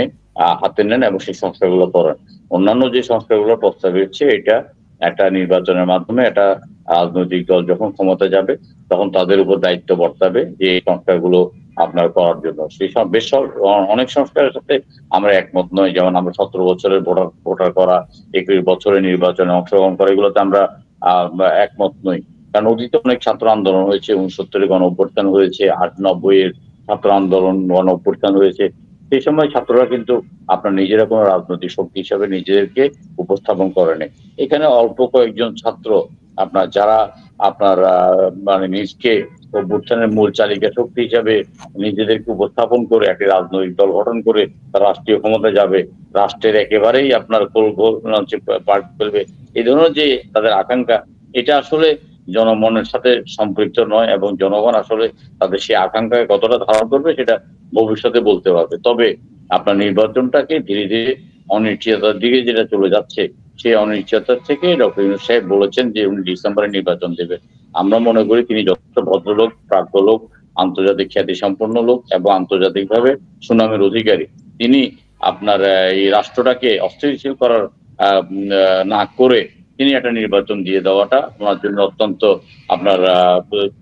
হাতে নেন এবং সেই সংস্কারগুলো করেন। অন্যান্য যে সংস্কারগুলো প্রস্তাব হচ্ছে এটা একটা নির্বাচনের মাধ্যমে একটা রাজনৈতিক দল যখন ক্ষমতা যাবে তখন তাদের উপর দায়িত্ব বর্তাবে যে এই সংস্কারগুলো আপনার করার জন্য। সেই সব বেশ অনেক সংস্কারের সাথে আমরা একমত নই, যেমন আমরা 17 বছরের ভোটার করা, 21 বছরের নির্বাচনে অংশগ্রহণ করা, এগুলোতে আমরা একমত নই। কারণ অতীতে অনেক ছাত্র আন্দোলন হয়েছে, 69-এর গণ অভ্যুত্থান হয়েছে, 98-90-এর ছাত্র আন্দোলন গণ অভ্যুত্থান হয়েছে। সেই সময় ছাত্ররা কিন্তু আপনার নিজেরা কোনো রাজনৈতিক শক্তি হিসাবে নিজেদেরকে উপস্থাপন করেনি। এখানে অল্প কয়েকজন ছাত্র আপনার যারা আপনার মানে নিজকে অভ্যুত্থানের মূল চালিকা শক্তি হিসাবে নিজেদেরকে উপস্থাপন করে একটি রাজনৈতিক দল গঠন করে রাষ্ট্রীয় ক্ষমতা যাবে, রাষ্ট্রের একেবারেই আপনার পার্ট ফেলবে, এই ধরনের যে তাদের আকাঙ্ক্ষা, এটা আসলে জনমনের সাথে সম্পৃক্ত নয় এবং জনগণ আসলে তাদের সেই আকাঙ্ক্ষাকে কতটা ধারণ করবে সেটা ভবিষ্যতে বলতে পারবে। তবে আপনার নির্বাচনটাকে ধীরে ধীরে অনিশ্চয়তার দিকে যেটা চলে যাচ্ছে, সেই অনিশ্চয়তার থেকে ডক্টর ইউনূস সাহেব বলেছেন যে উনি ডিসেম্বরে নির্বাচন দেবেন। আমরা মনে করি তিনি যথেষ্ট ভদ্রলোক, প্রাজ্ঞ লোক, আন্তর্জাতিক খ্যাতি সম্পন্ন লোক এবং আন্তর্জাতিকভাবে সুনামের অধিকারী। তিনি আপনার এই রাষ্ট্রটাকে অস্থিতিশীল করার না করে তিনি একটা নির্বাচন দিয়ে দেওয়াটা ওনার জন্য অত্যন্ত আপনার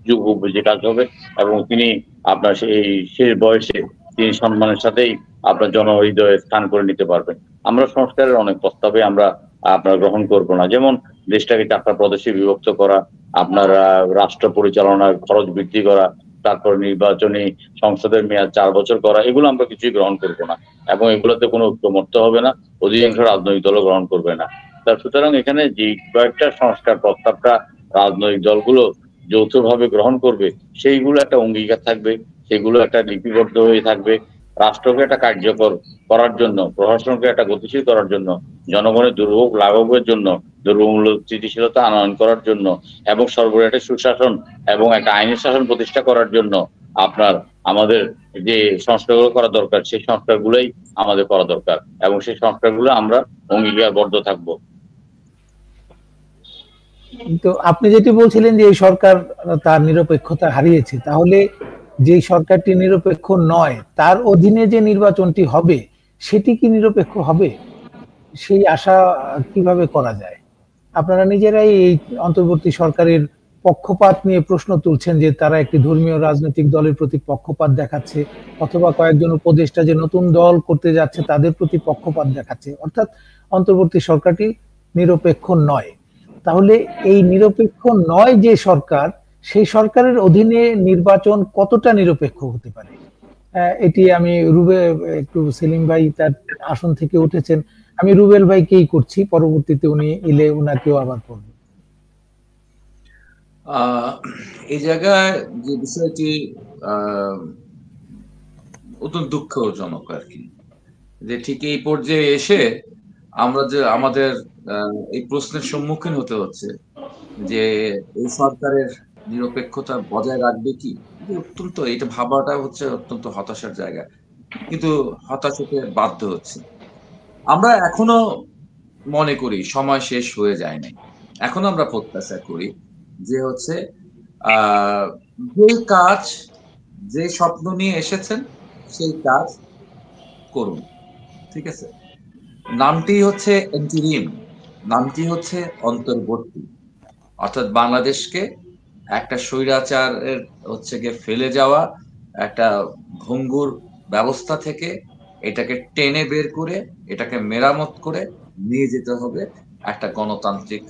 যুগোপযোগী কাজ হবে এবং তিনি আপনার সেই শেষ বয়সে তিনি সম্মানের সাথেই আপনার জনহৃদয়ে স্থান করে নিতে পারবেন। আমরা সংস্কারের অনেক প্রস্তাবে আমরা আপনার গ্রহণ করব না, যেমন দেশটাকে 4টা প্রদেশে বিভক্ত করা, আপনার রাষ্ট্র পরিচালনার খরচ বৃদ্ধি করা, তারপর নির্বাচনী সংসদের মেয়াদ 4 বছর করা, এগুলো আমরা কিছুই গ্রহণ করব না এবং এগুলোতে কোনো ঐক্যমত্য হবে না, অধিকাংশ রাজনৈতিক দলও গ্রহণ করবে না। সুতরাং এখানে যে কয়েকটা সংস্কার প্রস্তাবটা রাজনৈতিক দলগুলো যৌথভাবে গ্রহণ করবে সেইগুলো একটা অঙ্গীকার থাকবে, সেগুলো একটা লিপিবদ্ধ হয়ে থাকবে, রাষ্ট্রকে একটা কার্যকর করার জন্য, প্রশাসনকে একটা গতিশীল করার জন্য, জনগণের দুর্ভোগ লাঘবের জন্য, দুর্ভোগমূলক স্থিতিশীলতা আনয়ন করার জন্য এবং সর্বোপরি একটা সুশাসন এবং একটা আইনের শাসন প্রতিষ্ঠা করার জন্য আপনার আমাদের যে সংস্কারগুলো করা দরকার সেই সংস্কারগুলোই আমাদের করা দরকার এবং সেই সংস্কারগুলো আমরা অঙ্গীকারবদ্ধ থাকবো। তো আপনি যেটি বলছিলেন যে এই সরকার তার নিরপেক্ষতা হারিয়েছে, তাহলে যে সরকারটি নিরপেক্ষ নয় তার অধীনে যে নির্বাচনটি হবে সেটি কি নিরপেক্ষ হবে? সেই আশা কিভাবে করা যায়? আপনারা নিজেরাই এই অন্তর্বর্তী সরকারের পক্ষপাত নিয়ে প্রশ্ন তুলছেন যে তারা একটি ধর্মীয় রাজনৈতিক দলের প্রতি পক্ষপাত দেখাচ্ছে, অথবা কয়েকজন উপদেষ্টা যে নতুন দল করতে যাচ্ছে তাদের প্রতি পক্ষপাত দেখাচ্ছে, অর্থাৎ অন্তর্বর্তী সরকারটি নিরপেক্ষ নয়। তাহলে এই নিরপেক্ষ নয় যে সরকার, সেই সরকারের অধীনে নির্বাচন কতটা নিরপেক্ষ হতে পারে? এটি আমি একটু সেলিম ভাই তার আসন থেকে উঠেছেন, আমি রুবেল ভাইকেই করছি, পরবর্তীতে উনি এলে উনাকেও আবার করব। এই জায়গায় যে বিষয়টি অত্যন্ত দুঃখজনক আর কি, যে ঠিক এই পর্যায়ে এসে আমরা যে আমাদের এই প্রশ্নের সম্মুখীন হতে হচ্ছে যে এই সরকারের নিরপেক্ষতা বজায় রাখবে কি, অত্যন্ত এটা ভাবাটা হচ্ছে অত্যন্ত হতাশার জায়গা, কিন্তু হতাশ হতে বাধ্য হচ্ছে। আমরা এখনো মনে করি সময় শেষ হয়ে যায় নাই, এখন আমরা প্রত্যাশা করি যে হচ্ছে যে কাজ, যে স্বপ্ন নিয়ে এসেছেন সেই কাজ করুন, ঠিক আছে? নামটি হচ্ছে ইন্টারিম, নামটি হচ্ছে অন্তর্বর্তী, অর্থাৎ বাংলাদেশকে একটা স্বৈরাচারের হচ্ছে গিয়ে ফেলে যাওয়া একটা ভঙ্গুর ব্যবস্থা থেকে এটাকে টেনে বের করে এটাকে মেরামত করে নিয়ে যেতে হবে একটা গণতান্ত্রিক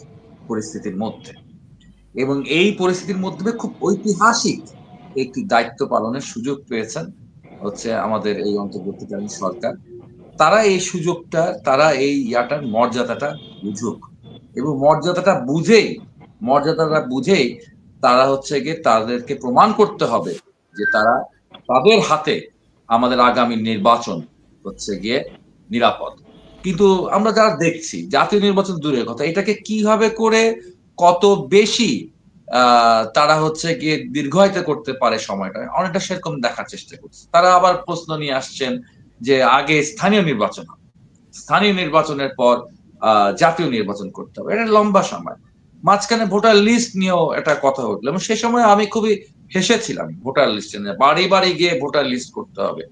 পরিস্থিতির মধ্যে, এবং এই পরিস্থিতির মধ্যে খুব ঐতিহাসিক একটি দায়িত্ব পালনের সুযোগ পেয়েছেন হচ্ছে আমাদের এই অন্তর্বর্তীকালীন সরকার, তারা এই সুযোগটা, তারা এই ইয়াটার মর্যাদাটা বুঝুক, এবং মর্যাদাটা বুঝেই তারা হচ্ছে গিয়ে তাদেরকে প্রমাণ করতে হবে যে তারা, তাদের হাতে আমাদের আগামী নির্বাচন হচ্ছে গিয়ে নিরাপদ। কিন্তু আমরা যারা দেখছি, জাতীয় নির্বাচন দূরের কথা, এটাকে কিভাবে করে কত বেশি তারা হচ্ছে গিয়ে দীর্ঘায়িত করতে পারে সময়টা, অনেকটা সেরকম দেখার চেষ্টা করছে। তারা আবার প্রশ্ন নিয়ে আসছেন যে আগে স্থানীয় নির্বাচন, স্থানীয় নির্বাচনের পর জাতীয় নির্বাচন করতে হবে, এটা লম্বা সময়। মাঝখানে ভোটার লিস্ট নিয়েও একটা কথা উঠলো, এবং সে সময় আমি খুবই হেসেছিলাম ভোটার লিস্ট নিয়ে, বাড়ি বাড়ি গিয়ে ভোটার লিস্ট করতে হবে।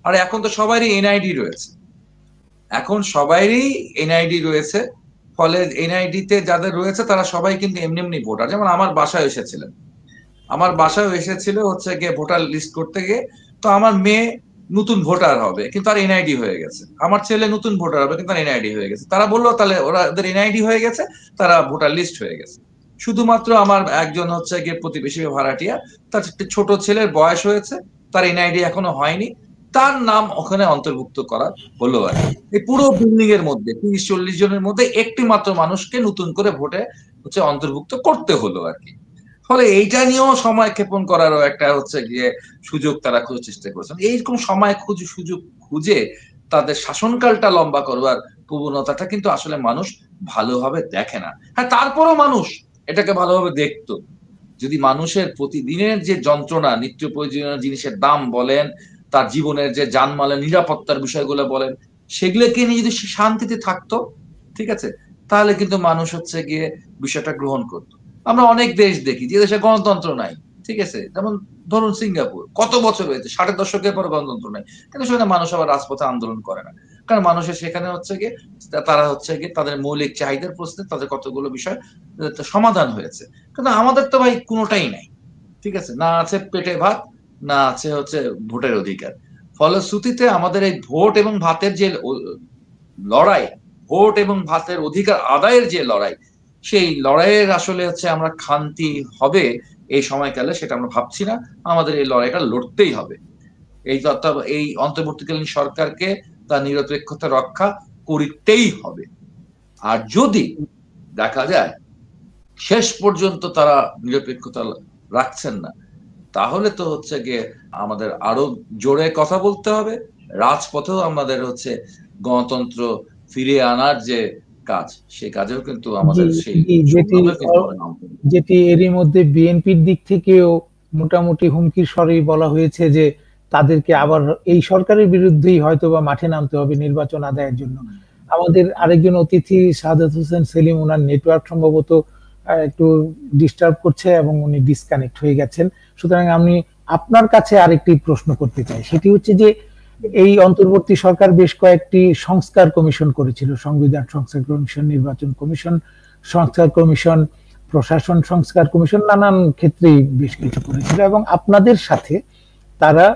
আর এখন তো সবারই এনআইডি রয়েছে, এখন সবারই এনআইডি রয়েছে, ফলে এনআইডি তে যাদের রয়েছে তারা সবাই কিন্তু এমনি এমনি ভোটার। যেমন আমার বাসায় এসেছিলেন, আমার বাসায় এসেছিল হচ্ছে গিয়ে ভোটার লিস্ট করতে গিয়ে, তো আমার মেয়ে নতুন ভোটার হবে কিন্তু তার এনআইডি হয়ে গেছে, আমার ছেলে নতুন ভোটার হবে কিন্তু তার এনআইডি হয়ে গেছে। তারা বললো তাহলে ওদের এনআইডি হয়ে গেছে, তারা ভোটার লিস্ট হয়ে গেছে। শুধুমাত্র আমার একজন হচ্ছে গিয়ে প্রতিবেশী ভাড়াটিয়া, তার ছোট ছেলের বয়স হয়েছে, তার এনআইডি এখনো হয়নি, তার নাম ওখানে অন্তর্ভুক্ত করা হলো। আর এই পুরো বিল্ডিং এর মধ্যে 30-40 জনের মধ্যে একটি মাত্র মানুষকে নতুন করে ভোটে হচ্ছে অন্তর্ভুক্ত করতে হলো আর কি। ফলে এইটা নিয়েও সময় ক্ষেপণ করারও একটা হচ্ছে গিয়ে সুযোগ তারা খোঁজার চেষ্টা করেছেন। এইরকম সময় সুযোগ খুঁজে তাদের শাসনকালটা লম্বা করবার প্রবণতাটা কিন্তু আসলে মানুষ ভালোভাবে দেখে না। হ্যাঁ, তারপরও মানুষ এটাকে ভালোভাবে দেখতো যদি মানুষের প্রতিদিনের যে যন্ত্রণা, নিত্য প্রয়োজনীয় জিনিসের দাম বলেন, তার জীবনের যে জানমালের নিরাপত্তার বিষয়গুলো বলেন, সেগুলোকে নিয়ে যদি শান্তিতে থাকতো, ঠিক আছে, তাহলে কিন্তু মানুষ হচ্ছে গিয়ে বিষয়টা গ্রহণ করতো। আমরা অনেক দেশ দেখি যে দেশে গণতন্ত্র নাই, ঠিক আছে, যেমন ধরুন সিঙ্গাপুর, কত বছর হয়েছে, 60-এর দশকের পর গণতন্ত্র নাই, কিন্তু সেখানে মানুষ আবার রাজপথে আন্দোলন করে না, কারণ মানুষের সেখানে হচ্ছে গিয়ে তারা হচ্ছে গিয়ে তাদের মৌলিক চাহিদার প্রশ্নে তাদের কতগুলো বিষয় সমাধান হয়েছে। কিন্তু আমাদের তো ভাই কোনোটাই নাই, ঠিক আছে, না আছে পেটে ভাত, না আছে হচ্ছে ভোটের অধিকার। ফলশ্রুতিতে আমাদের এই ভোট এবং ভাতের যে লড়াই, ভোট এবং ভাতের অধিকার আদায়ের যে লড়াই, সেই লড়াইয়ের আসলে হচ্ছে আমরা খান্তি হবে এই সময়কালে, সেটা আমরা ভাবছি না। আমাদের এই লড়াইটা লড়তেই হবে। এই অন্তর্বর্তীকালীন সরকারকে তার নিরপেক্ষতা রক্ষা করিতেই হবে। আর যদি দেখা যায় শেষ পর্যন্ত তারা নিরপেক্ষতা রাখছেন না, তাহলে তো হচ্ছে গিয়ে আমাদের আরো জোরে কথা বলতে হবে, রাজপথেও আমাদের হচ্ছে গণতন্ত্র ফিরিয়ে আনার যে কাজ, সেই কাজেও কিন্তু আমাদের সেই যেটি এরই মধ্যে বিএনপির দিক থেকেও মোটামুটি হুমকির স্বরেই বলা হয়েছে যে তাদেরকে আবার এই সরকারের বিরুদ্ধেই হয়তো বা মাঠে নামতে হবে নির্বাচন আদায়ের জন্য। আমাদের আরেকজন অতিথি শাহাদাত হোসেন সেলিম, ওনার নেটওয়ার্ক সম্ভবত একটু ডিস্টার্ব করছে এবং উনি ডিসকানেক্ট হয়ে গেছেন। সুতরাং আমি আপনার কাছে আরেকটি প্রশ্ন করতে চাই, সেটি হচ্ছে যে এই অন্তর্বর্তী সরকার বেশ কয়েকটি সংস্কার কমিশন করেছিল, সংবিধান সংস্কার কমিশন, নির্বাচন কমিশন সংস্কার কমিশন, প্রশাসন সংস্কার কমিশন, নানান ক্ষেত্রেই বেশ কিছু করেছিল, এবং আপনাদের সাথে তারা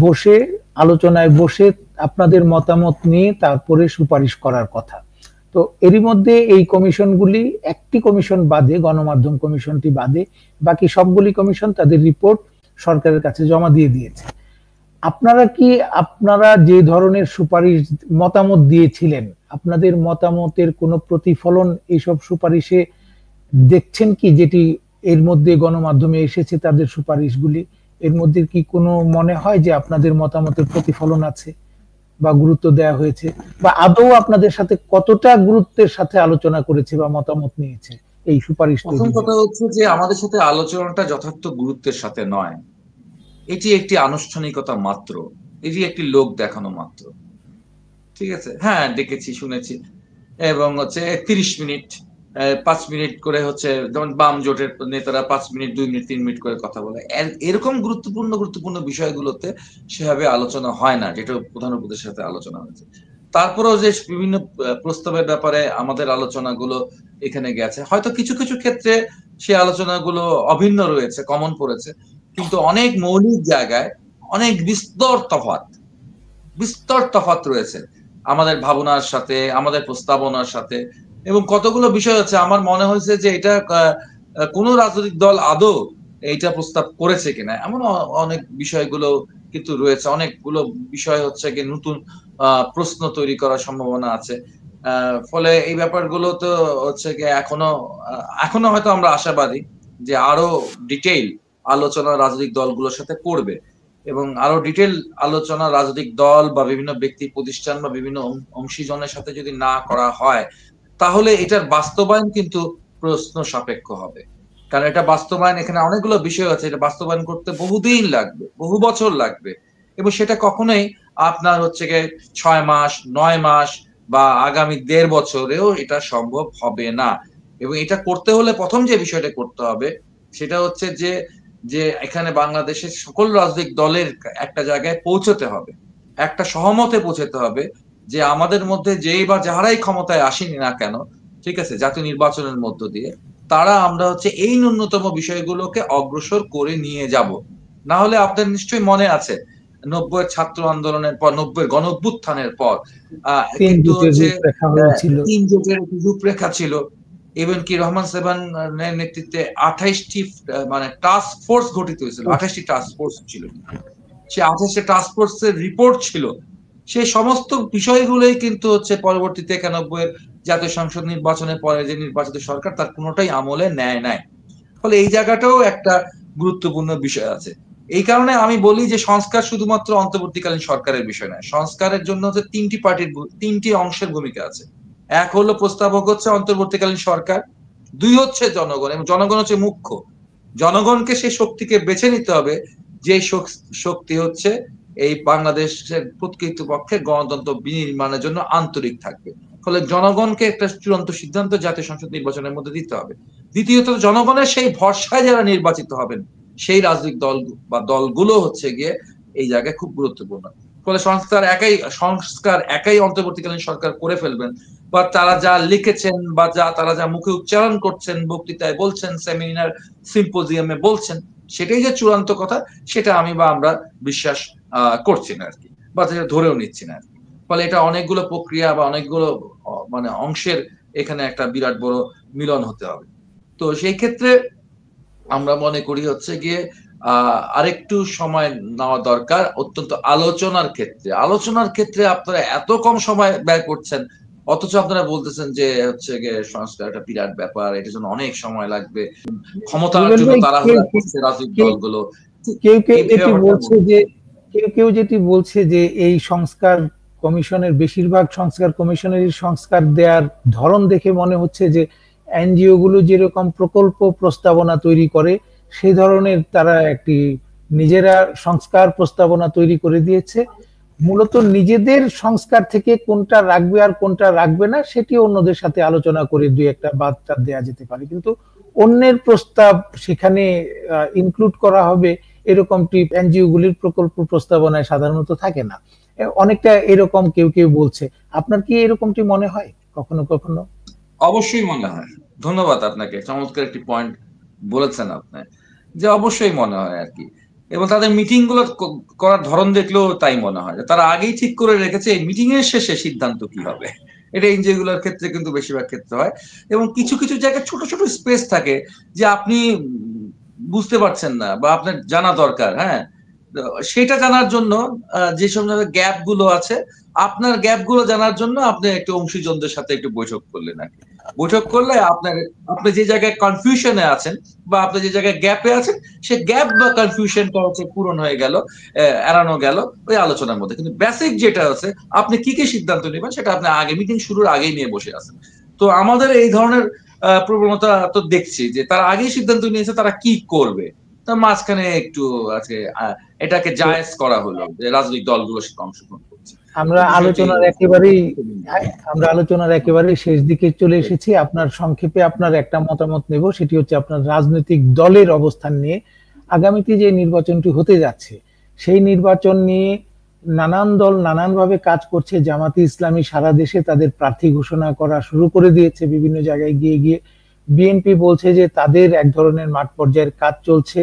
বসে আলোচনায় বসে আপনাদের মতামত নিয়ে তারপরে সুপারিশ করার কথা। তো এরই মধ্যে এই কমিশনগুলি, একটি কমিশন বাদে, গণমাধ্যম কমিশনটি বাদে, বাকি সবগুলি কমিশন তাদের রিপোর্ট সরকারের কাছে জমা দিয়ে দিয়েছে। আপনারা যে ধরনের সুপারিশ মতামত দিয়েছিলেন, আপনাদের মতামতের কোনো প্রতিফলন এইসব সুপারিশে দেখছেন কি? যেটি এর মধ্যে গণমাধ্যমে এসেছে তাদের সুপারিশগুলি, এর মধ্যে কি কোনো মনে হয় যে আপনাদের মতামতের প্রতিফলন আছে বা গুরুত্ব দেওয়া হয়েছে, বা আদৌ আপনাদের সাথে কতটা গুরুত্বের সাথে আলোচনা করেছে বা মতামত নিয়েছে এই সুপারিশ? প্রথম কথা হচ্ছে যে আমাদের সাথে আলোচনাটা যথার্থ গুরুত্বের সাথে নয়, এটি একটি আনুষ্ঠানিকতা মাত্র, এটি একটি লোক দেখানো মাত্র, ঠিক আছে। হ্যাঁ, দেখেছি, শুনেছি, এবং হচ্ছে 30 মিনিট 5 মিনিট করে হচ্ছে, যেমন বাম জোটের নেতারা 5 মিনিট 2 মিনিট 3 মিনিট করে কথা বলে, এরকম গুরুত্বপূর্ণ বিষয়গুলোতে সেভাবে আলোচনা হয় না, যেটা প্রধান উপদেষ্টার সাথে আলোচনা হয়েছে। তারপরেও যে বিভিন্ন প্রস্তাবের ব্যাপারে আমাদের আলোচনাগুলো এখানে গেছে, হয়তো কিছু কিছু ক্ষেত্রে সেই আলোচনাগুলো অভিন্ন রয়েছে, কমন পড়েছে, কিন্তু অনেক মৌলিক জায়গায় অনেক বিস্তর তফাৎ রয়েছে আমাদের ভাবনার সাথে, আমাদের প্রস্তাবনার সাথে। এবং কতগুলো বিষয় হচ্ছে আমার মনে হয়েছে যে এটা কোন রাজনৈতিক দল আদৌ এইটা প্রস্তাব করেছে কিনা, এমন অনেক বিষয়গুলো কিন্তু রয়েছে, অনেকগুলো বিষয় হচ্ছে কি নতুন প্রশ্ন তৈরি করার সম্ভাবনা আছে। ফলে এই ব্যাপারগুলো তো হচ্ছে কি এখনো হয়তো আমরা আশাবাদী যে আরো ডিটেইল আলোচনা রাজনৈতিক দলগুলোর সাথে করবে, এবং আরো ডিটেইল আলোচনা রাজনৈতিক দল বা বিভিন্ন ব্যক্তি প্রতিষ্ঠান বা বিভিন্ন অংশীজনের সাথে যদি না করা হয়, তাহলে এটার বাস্তবায়ন কিন্তু প্রশ্ন সাপেক্ষ হবে। কারণ এটা বাস্তবায়ন, এখানে অনেকগুলো বিষয় আছে, এটা বাস্তবায়ন করতে বহুদিন লাগবে, বহু বছর লাগবে, এবং সেটা কখনোই আপনার হচ্ছে গিয়ে 6 মাস 9 মাস বা আগামী 1.5 বছরেও এটা সম্ভব হবে না। এবং এটা করতে হলে প্রথম যে বিষয়টা করতে হবে সেটা হচ্ছে যে এখানে বাংলাদেশের সকল রাজনৈতিক দলের একটা জায়গায় পৌঁছতে হবে, একটা সহমতে পৌঁছতে হবে যে আমাদের মধ্যে যেই বা যারাই ক্ষমতায় আসেনি না কেন, ঠিক আছে, জাতীয় নির্বাচনের মধ্য দিয়ে তারা আমরা হচ্ছে এই ন্যূনতম বিষয়গুলোকে অগ্রসর করে নিয়ে যাব। না হলে আপনার নিশ্চয়ই মনে আছে 90 ছাত্র আন্দোলনের পর, 90 গণ অভ্যুত্থানের পর কিন্তু হচ্ছে 3 জোটের রূপরেখা ছিল, ইভেন কি রহমান সেবান নেতৃত্বে 28টি মানে টাস্ক ফোর্স গঠিত হয়েছিল, 28টি টাস্ক ফোর্স ছিল, সে 28টি টাস্ক ফোর্সের রিপোর্ট ছিল। সেই সমস্ত বিষয়গুলোই কিন্তু হচ্ছে পরবর্তীতে 91 জাতীয় সংসদ নির্বাচনের পরে যে নির্বাচিত সরকার তার কোনোটাই আমলে নেয় নাই। ফলে এই জায়গাটাও একটা গুরুত্বপূর্ণ বিষয় আছে। এই কারণে আমি বলি যে সংস্কার শুধুমাত্র অন্তর্বর্তীকালীন সরকারের বিষয় নয়, সংস্কারের জন্য হচ্ছে 3টি অংশের ভূমিকা আছে। এক হলো প্রস্তাবক হচ্ছে অন্তর্বর্তীকালীন সরকার, 2 হচ্ছে জনগণ, এবং জনগণ হচ্ছে মুখ্য। জনগণকে সেই শক্তিকে বেছে নিতে হবে যে শক্তি হচ্ছে এই বাংলাদেশের প্রকৃতপক্ষে গণতন্ত্র বিনির্মাণের জন্য আন্তরিক থাকবে। ফলে জনগণকে একটা চূড়ান্ত সিদ্ধান্ত জাতীয় সংসদ নির্বাচনের মধ্যে দিতে হবে। দ্বিতীয়ত, জনগণের সেই ভরসায় যারা নির্বাচিত হবেন সেই রাজনৈতিক দল বা দলগুলো হচ্ছে গিয়ে এই জায়গায় খুব গুরুত্বপূর্ণ। ফলে সংস্কার একাই অন্তর্বর্তীকালীন সরকার করে ফেলবেন, বা তারা যা লিখেছেন বা তারা যা মুখে উচ্চারণ করছেন, বক্তৃতায় বলছেন, সেমিনার সিম্পোজিয়ামে বলছেন, সেটাই যে চূড়ান্ত কথা সেটা আমরা বিশ্বাস করছি না আর কি, বা ধরেও নিচ্ছি না। ফলে এটা অনেকগুলো প্রক্রিয়া বা অনেকগুলো মানে অংশের এখানে একটা বিরাট বড় মিলন হতে হবে। তো সেই ক্ষেত্রে আমরা মনে করি হচ্ছে গিয়ে আরেকটু সময় নেওয়া দরকার। অত্যন্ত আলোচনার ক্ষেত্রে আপনারা এত কম সময় ব্যয় করছেন, অথচ আপনারা বলতেছেন যে হচ্ছে গিয়ে সংস্কার একটা বিরাট ব্যাপার, এটার জন্য অনেক সময় লাগবে, ক্ষমতার জন্য তাড়াহুড়া করছে রাজনৈতিক দলগুলো। কেউ যেটি বলছে যে এই সংস্কার কমিশনের, বেশিরভাগ সংস্কার কমিশনেরই সংস্কার দেওয়ার ধরন দেখে মনে হচ্ছে যে এনজিও গুলো যেরকম প্রকল্প প্রস্তাবনা তৈরি করে সেই ধরনের তারা একটি নিজেরা সংস্কার প্রস্তাবনা তৈরি করে দিয়েছে। মূলত নিজেদের সংস্কার থেকে কোনটা রাখবে আর কোনটা রাখবে না সেটি অন্যদের সাথে আলোচনা করে দুই একটা বার্তা দেওয়া যেতে পারে, কিন্তু অন্যের প্রস্তাব সেখানে ইনক্লুড করা হবে এরকমটি এনজিও গুলির প্রকল্প প্রস্তাবনায় সাধারণত থাকে না। অনেকটা এরকম কেউ বলছে। আপনার কি এরকমটি মনে হয় কখনো কখনো? অবশ্যই মনে হয়। ধন্যবাদ আপনাকে, চমৎকার একটি পয়েন্ট বলেছেন আপনি, যে অবশ্যই মনে হয় আর কি। এবং তাদের মিটিং গুলো করার ধরন দেখলেও তাই মনে হয়, তারা আগেই ঠিক করে রেখেছে এই মিটিং এর শেষে সিদ্ধান্ত কি হবে। এটা এনজিও গুলোর ক্ষেত্রে কিন্তু বেশিরভাগ ক্ষেত্রে হয়, এবং কিছু কিছু জায়গায় ছোট ছোট স্পেস থাকে যে আপনি বুঝতে পারছেন না বা আপনার জানা দরকার। হ্যাঁ, সেটা জানার জন্য যে সমস্ত গ্যাপ গুলো আছে, আপনার গ্যাপ গুলো জানার জন্য আপনি একটু অংশীজনদের সাথে একটু বৈঠক করলেন আর কি। বৈঠক করলে আপনি যে জায়গায় কনফিউশনে আছেন বা আপনি যে জায়গায় গ্যাপে আছেন, সে গ্যাপ বা কনফিউশনটা হচ্ছে পূরণ হয়ে গেল, এড়ানো গেল ওই আলোচনার মধ্যে। কিন্তু বেসিক যেটা আছে, আপনি কি সিদ্ধান্ত নেবেন সেটা আপনি আগে মিটিং শুরুর আগেই নিয়ে বসে আছেন। তো আমাদের এই ধরনের প্রবণতা তো দেখছি যে তারা আগেই সিদ্ধান্ত নিয়েছে তারা কি করবে, তার মাঝখানে একটু আজকে এটাকে জায়েজ করা হলো যে রাজনৈতিক দলগুলো সেটা অংশগ্রহণ করছে। আমরা আলোচনার একেবারেই শেষ দিকে চলে এসেছি। আপনার সংক্ষেপে আপনার একটা মতামত নেব, সেটি হচ্ছে আপনার রাজনৈতিক দলের অবস্থান নিয়ে। আগামীতে যে নির্বাচনটি হতে যাচ্ছে সেই নির্বাচন নিয়ে নানান দল নানানভাবে কাজ করছে। জামাতে ইসলামী সারা দেশে তাদের প্রার্থী ঘোষণা করা শুরু করে দিয়েছে, বিভিন্ন জায়গায় গিয়ে বিএনপি বলছে যে তাদের এক ধরনের মাঠ পর্যায়ের কাজ চলছে।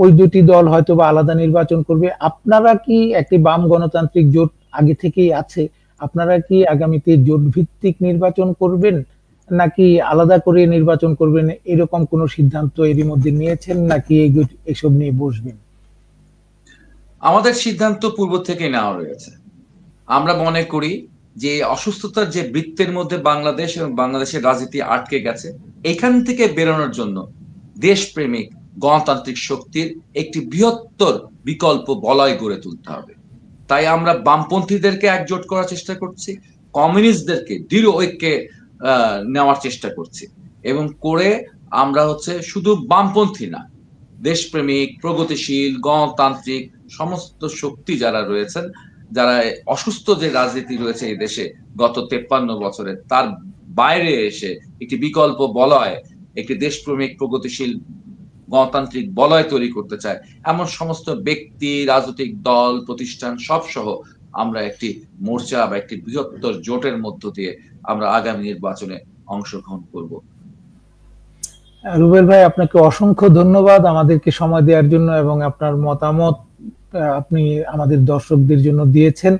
ওই দুটি দল হয়তো বা আলাদা নির্বাচন করবে। আপনারা কি, একটি বাম গণতান্ত্রিক জোট আগে থেকেই আছে, আপনারা কি আগামীতে জোট ভিত্তিক নির্বাচন করবেন নাকি আলাদা করে নির্বাচন করবেন, এরকম কোন সিদ্ধান্ত এরই মধ্যে নিয়েছেন নাকি এসব নিয়ে বসবেন? আমাদের সিদ্ধান্ত পূর্ব থেকেই নেওয়া রয়েছে। আমরা মনে করি যে অসুস্থতার যে বৃত্তের মধ্যে বাংলাদেশ এবং বাংলাদেশের রাজনীতি আটকে গেছে, এখান থেকে বেরোনোর জন্য দেশপ্রেমিক গণতান্ত্রিক শক্তির একটি বৃহত্তর বিকল্প বলয় গড়ে তুলতে হবে। তাই আমরা বামপন্থীদেরকে একজোট করার চেষ্টা করছি, কমিউনিস্টদেরকে দৃঢ় ঐক্যে নেওয়ার চেষ্টা করছি, এবং করে আমরা শুধু বামপন্থী না, দেশপ্রেমিক প্রগতিশীল গণতান্ত্রিক সমস্ত শক্তি যারা রয়েছেন, যারা অসুস্থ যে রাজনীতি রয়েছে এই দেশে গত 53 বছরে, তার বাইরে এসে একটি বিকল্প বলয়, একটি দেশপ্রেমিক প্রগতিশীল গণতান্ত্রিক বলয় তৈরি করতে চায়, এমন সমস্ত ব্যক্তি, রাজনৈতিক দল, প্রতিষ্ঠান সব সহ আমরা একটি মোর্চা বা একটি বৃহত্তর জোটের মধ্য দিয়ে আমরা আগামী নির্বাচনে অংশগ্রহণ করব। রুবেল ভাই, আপনাকে অসংখ্য ধন্যবাদ আমাদেরকে সময় দেওয়ার জন্য এবং আপনার মতামত আপনি আমাদের দর্শকদের জন্য দিয়েছেন।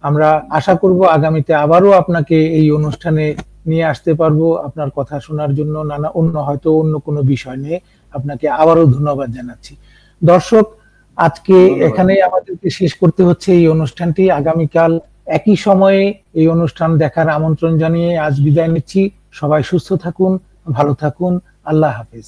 আমরা আশা করব আগামীতে আবারও আপনাকে এই অনুষ্ঠানে নিয়ে আসতে পারবো আপনার কথা শোনার জন্য, হয়তো অন্য কোনো বিষয় নিয়ে। আপনাকে আবারও ধন্যবাদ জানাচ্ছি। দর্শক, আজকে এখানেই আমাদেরকে শেষ করতে হচ্ছে এই অনুষ্ঠানটি। আগামীকাল একই সময়ে এই অনুষ্ঠান দেখার আমন্ত্রণ জানিয়ে আজ বিদায় নিচ্ছি। সবাই সুস্থ থাকুন, ভালো থাকুন। আল্লাহ হাফেজ।